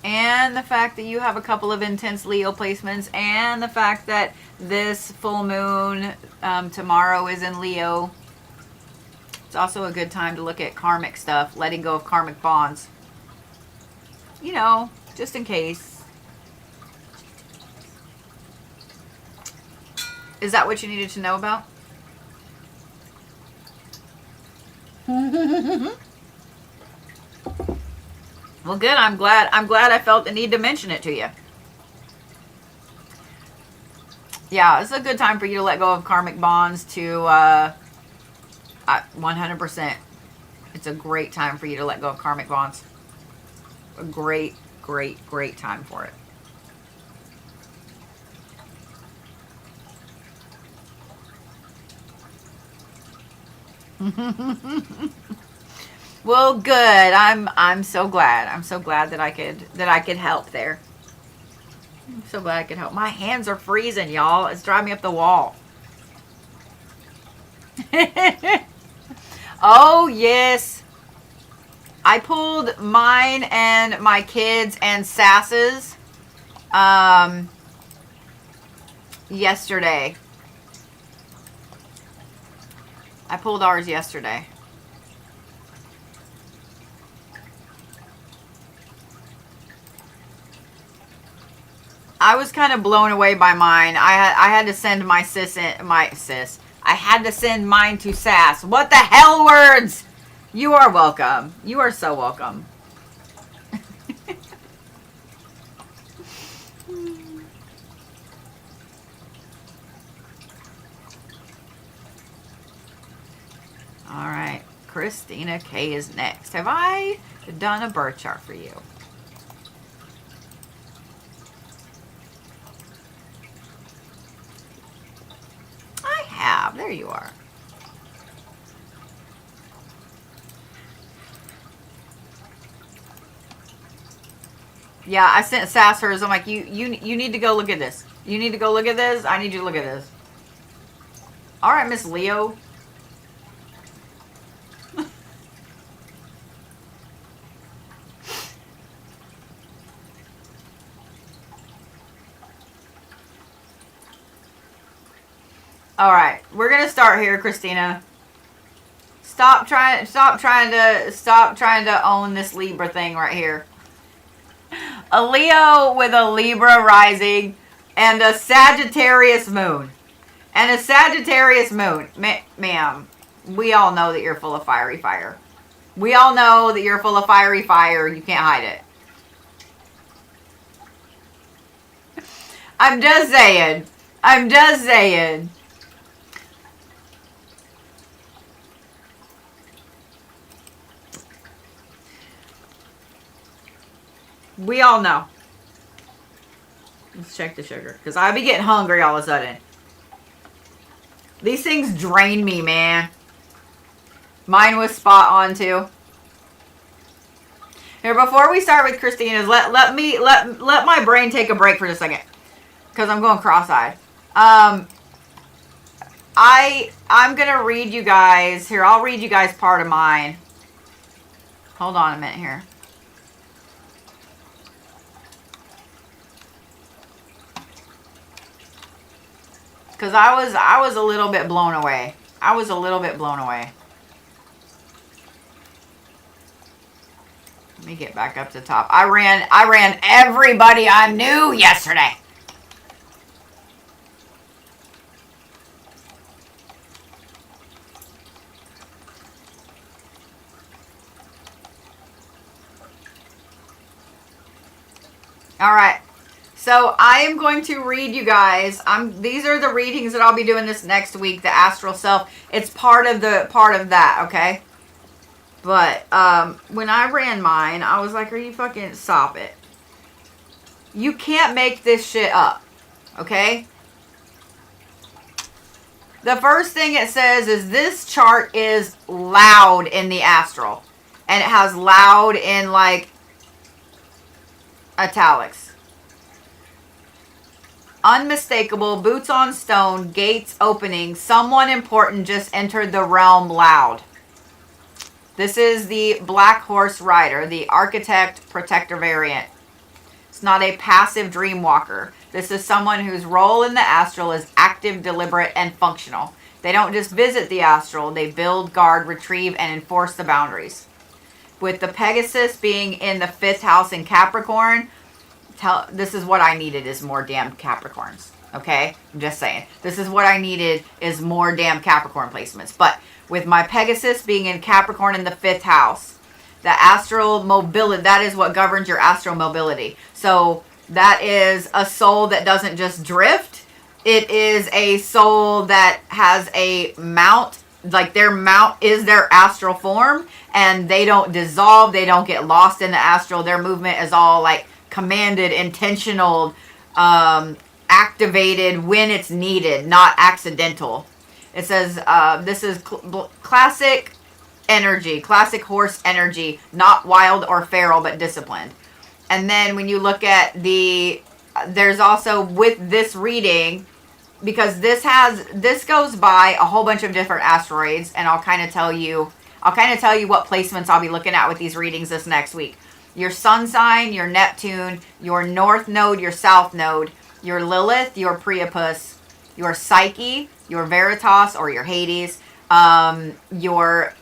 And the fact that you have a couple of intense Leo placements, and the fact that this full moon tomorrow is in Leo. It's also a good time to look at karmic stuff, letting go of karmic bonds. You know, just in case. Is that what you needed to know about? Well, good. I'm glad I felt the need to mention it to you. Yeah, it's a good time for you to let go of karmic bonds to 100%. It's a great time for you to let go of karmic bonds. A great, great, great time for it. Well, good. I'm so glad. I'm so glad that I could help there. I'm so glad I could help. My hands are freezing, y'all. It's driving me up the wall. Oh, yes. I pulled mine and my kids and Sass's yesterday. I pulled ours yesterday. I was kind of blown away by mine. I had to send my sis. I had to send mine to Sass. What the hell words? You are welcome. You are so welcome. All right. Christina K is next. Have I done a birth chart for you? There you are. Yeah, I sent Sass hers. I'm like, you need to go look at this. You need to go look at this. I need you to look at this. All right, Miss Leo. All right, we're gonna start here, Christina. Stop trying to own this Libra thing right here. A Leo with a Libra rising and a Sagittarius moon. And a Sagittarius moon. Ma'am, we all know that you're full of fiery fire. We all know that you're full of fiery fire. You can't hide it. I'm just saying. I'm just saying. We all know. Let's check the sugar. Because I be getting hungry all of a sudden. These things drain me, man. Mine was spot on too. Here, before we start with Christina's, let my brain take a break for just a second. Because I'm going cross-eyed. I'm gonna read you guys. Here, I'll read you guys part of mine. Hold on a minute here. Because I was a little bit blown away. I was a little bit blown away. Let me get back up to the top. I ran everybody I knew yesterday. All right. So I am going to read you guys. These are the readings that I'll be doing this next week. The astral self. It's part of that. Okay. But when I ran mine, I was like, "Are you fucking stop it? You can't make this shit up." Okay. The first thing it says is this chart is loud in the astral, and it has loud in like italics. Unmistakable, boots on stone, gates opening, someone important just entered the realm loud. This is the Black Horse Rider, the Architect Protector variant. It's not a passive dream walker. This is someone whose role in the astral is active, deliberate, and functional. They don't just visit the astral, they build, guard, retrieve, and enforce the boundaries. With the Pegasus being in the 5th house in Capricorn, this is what I needed is more damn Capricorns. Okay? I'm just saying. This is what I needed is more damn Capricorn placements. But with my Pegasus being in Capricorn in the 5th house, the astral mobility, that is what governs your astral mobility. So that is a soul that doesn't just drift. It is a soul that has a mount, like their mount is their astral form, and they don't dissolve, they don't get lost in the astral. Their movement is all like commanded, intentional, activated when it's needed, not accidental. It says this is classic energy, classic horse energy, not wild or feral, but disciplined. And then when you look at there's also with this reading, because this goes by a whole bunch of different asteroids, and I'll kind of tell you what placements I'll be looking at with these readings this next week. Your sun sign, your Neptune, your north node, your south node, your Lilith, your Priapus, your Psyche, your Veritas or your Hades, your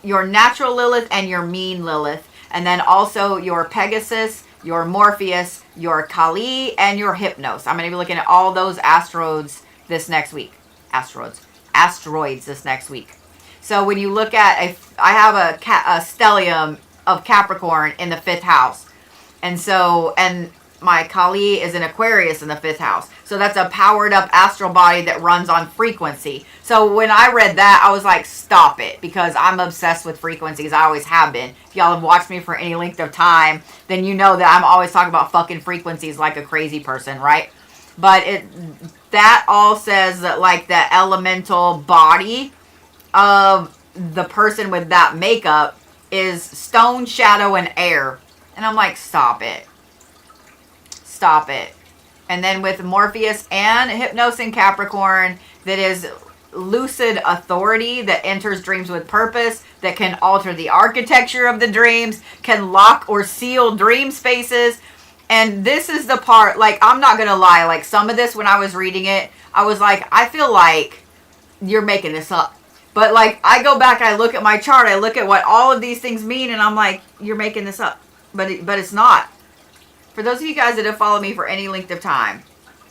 natural Lilith and your mean Lilith, and then also your Pegasus, your Morpheus, your Kali, and your Hypnos. I'm going to be looking at all those asteroids this next week. Asteroids this next week. So when you look at, I have a stellium of Capricorn in the 5th house. And my Kali is in Aquarius in the 5th house. So that's a powered up astral body that runs on frequency. So when I read that, I was like, stop it. Because I'm obsessed with frequencies. I always have been. If y'all have watched me for any length of time, then you know that I'm always talking about fucking frequencies like a crazy person, right? But that all says that like the elemental body of the person with that makeup is stone, shadow, and air. And I'm like, stop it. Stop it. And then with Morpheus and Hypnos in Capricorn, that is lucid authority that enters dreams with purpose, that can alter the architecture of the dreams, can lock or seal dream spaces. And this is the part, like, I'm not going to lie, like, some of this when I was reading it, I was like, I feel like you're making this up. But, like, I go back, I look at my chart, I look at what all of these things mean, and I'm like, you're making this up. But it's not. For those of you guys that have followed me for any length of time,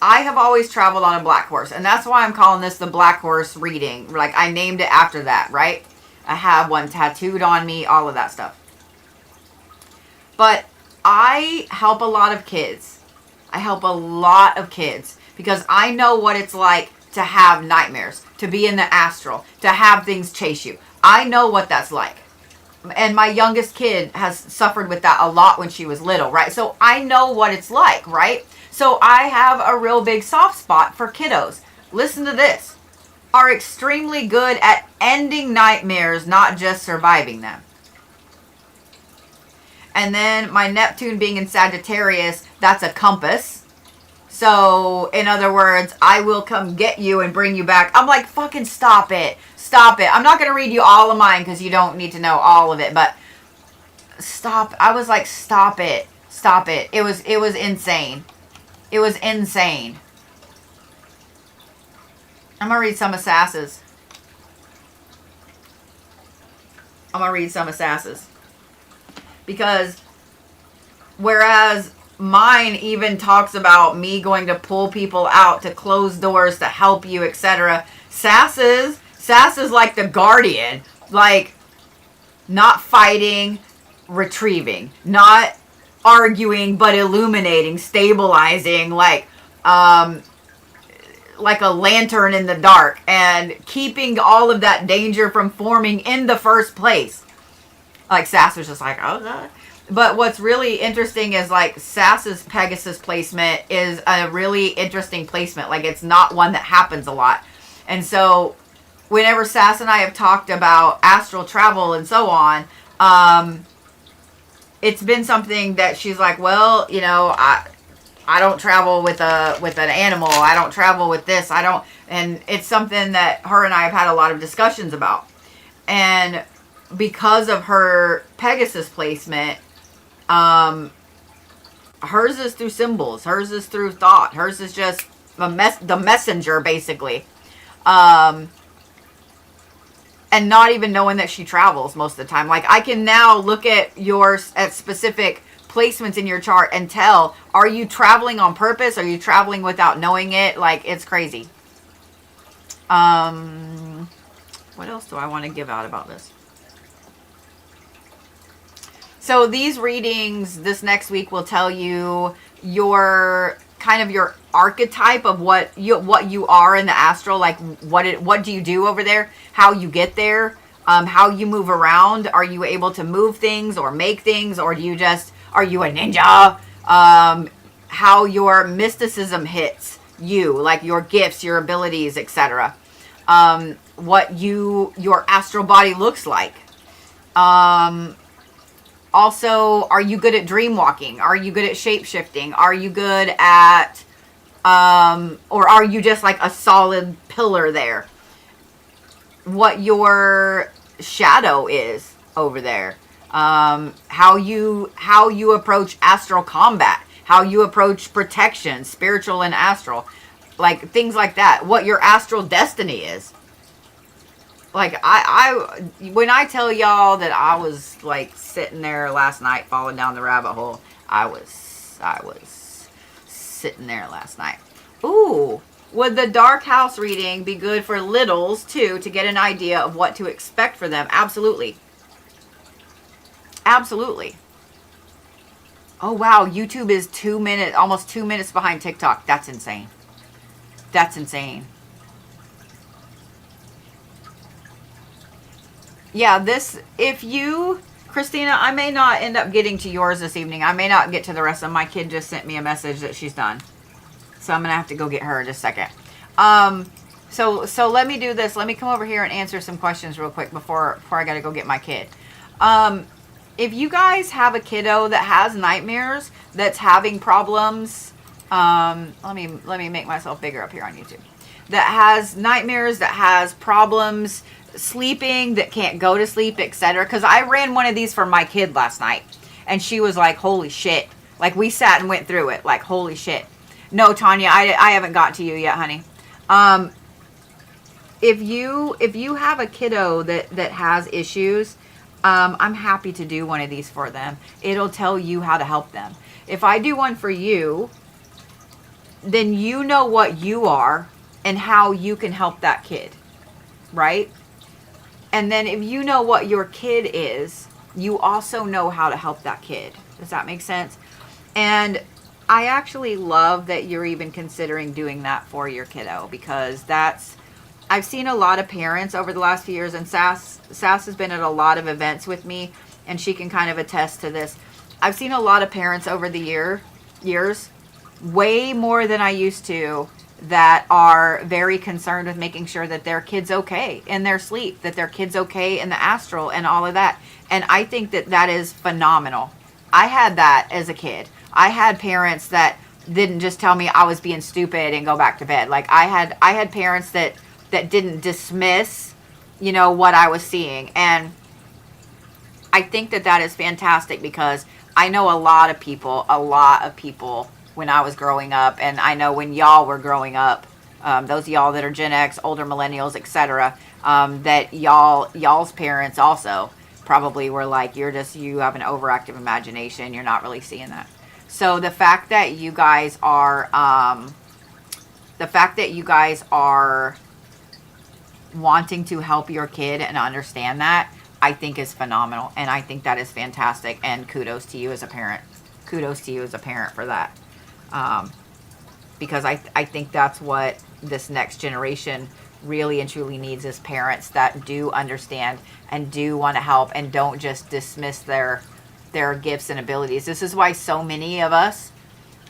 I have always traveled on a black horse. And that's why I'm calling this the Black Horse reading. Like, I named it after that, right? I have one tattooed on me, all of that stuff. But I help a lot of kids. I help a lot of kids because I know what it's like to have nightmares, to be in the astral, to have things chase you. I know what that's like. And my youngest kid has suffered with that a lot when she was little, right? So I know what it's like, right? So I have a real big soft spot for kiddos. Listen to this. Are extremely good at ending nightmares, not just surviving them. And then my Neptune being in Sagittarius, that's a compass. So, in other words, I will come get you and bring you back. I'm like, fucking stop it. Stop it. I'm not going to read you all of mine because you don't need to know all of it. But stop. I was like, stop it. Stop it. It was insane. It was insane. I'm going to read some of Sass's. Because whereas mine even talks about me going to pull people out, to close doors, to help you, etc. Sass's like the guardian. Like, not fighting, retrieving. Not arguing but illuminating, stabilizing, like a lantern in the dark, and keeping all of that danger from forming in the first place. Like Sass was just like, oh God. But what's really interesting is like Sass's Pegasus placement is a really interesting placement. Like it's not one that happens a lot. And so whenever Sass and I have talked about astral travel and so on, it's been something that she's like, well, you know, I don't travel with an animal. I don't travel with this. I don't. And it's something that her and I have had a lot of discussions about. And because of her Pegasus placement, hers is through symbols. Hers is through thought. Hers is just the messenger, basically. And not even knowing that she travels most of the time. Like I can now look at at specific placements in your chart and tell, are you traveling on purpose? Are you traveling without knowing it? Like it's crazy. What else do I want to give out about this? So these readings this next week will tell you your kind of your archetype of what you are in the astral, like what do you do over there, how you get there, how you move around. Are you able to move things or make things, or are you a ninja? How your mysticism hits you, like your gifts, your abilities, etc. What your astral body looks like. Also, are you good at dream walking? Are you good at shape shifting? Are you good at, or are you just like a solid pillar there? What your shadow is over there. How you approach astral combat. How you approach protection, spiritual and astral. Like things like that. What your astral destiny is. Like I when I tell y'all that I was like sitting there last night falling down the rabbit hole, I was sitting there last night. Ooh, would the dark house reading be good for littles too, to get an idea of what to expect for them? Absolutely. Absolutely. Oh wow, YouTube is almost 2 minutes behind TikTok. That's insane. That's insane. Yeah, Christina, I may not end up getting to yours this evening. I may not get to the rest of them. My kid just sent me a message that she's done. So I'm going to have to go get her in just a second. So let me do this. Let me come over here and answer some questions real quick before I got to go get my kid. If you guys have a kiddo that has nightmares, that's having problems, let me make myself bigger up here on YouTube. That has nightmares, that has problems sleeping, that can't go to sleep, etc. Because I ran one of these for my kid last night, and she was like, holy shit. Like, we sat and went through it, like, holy shit. No, Tanya, I haven't got to you yet, honey. If you have a kiddo that has issues, I'm happy to do one of these for them. It'll tell you how to help them. If I do one for you, then you know what you are and how you can help that kid, right? And then if you know what your kid is, you also know how to help that kid. Does that make sense? And I actually love that you're even considering doing that for your kiddo, because I've seen a lot of parents over the last few years, and Sass has been at a lot of events with me, and she can kind of attest to this. I've seen a lot of parents over the years, way more than I used to, that are very concerned with making sure that their kid's okay in their sleep, that their kid's okay in the astral and all of that. And I think that is phenomenal. I had that as a kid. I had parents that didn't just tell me I was being stupid and go back to bed. Like I had parents that didn't dismiss, what I was seeing. And I think that is fantastic, because I know a lot of people when I was growing up, and I know when y'all were growing up, those of y'all that are Gen X, older millennials, etc., that y'all's parents also probably were like, you have an overactive imagination, you're not really seeing that. So the fact that you guys are wanting to help your kid and understand that, I think is phenomenal, and I think that is fantastic, and kudos to you as a parent. kudos to you as a parent for that. Because I think that's what this next generation really and truly needs, is parents that do understand and do want to help and don't just dismiss their gifts and abilities. This is why so many of us,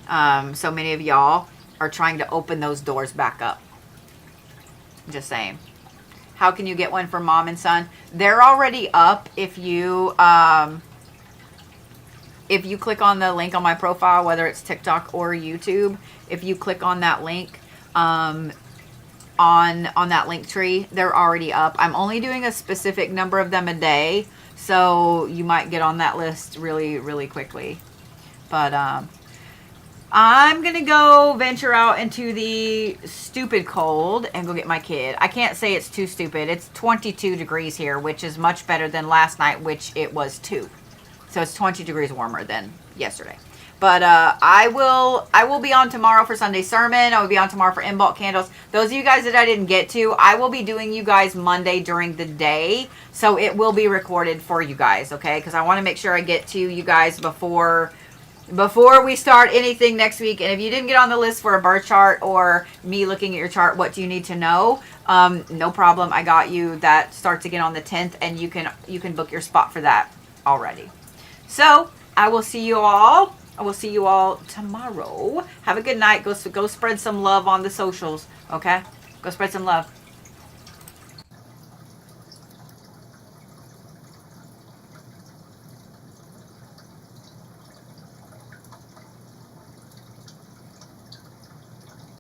so many of y'all are trying to open those doors back up. Just saying. How can you get one for mom and son? They're already up. If you click on the link on my profile, whether it's TikTok or YouTube, if you click on that link, on that link tree, they're already up. I'm only doing a specific number of them a day, so you might get on that list really, really quickly. But I'm going to go venture out into the stupid cold and go get my kid. I can't say it's too stupid. It's 22 degrees here, which is much better than last night, which it was 2. So it's 20 degrees warmer than yesterday. But I will be on tomorrow for Sunday sermon. I will be on tomorrow for in-bulk candles. Those of you guys that I didn't get to, I will be doing you guys Monday during the day. So it will be recorded for you guys, okay? Because I want to make sure I get to you guys before we start anything next week. And if you didn't get on the list for a birth chart or me looking at your chart, what do you need to know? No problem. I got you. That starts again on the 10th, and you can book your spot for that already. So I will see you all. I will see you all tomorrow. Have a good night. Go spread some love on the socials. Okay? Go spread some love.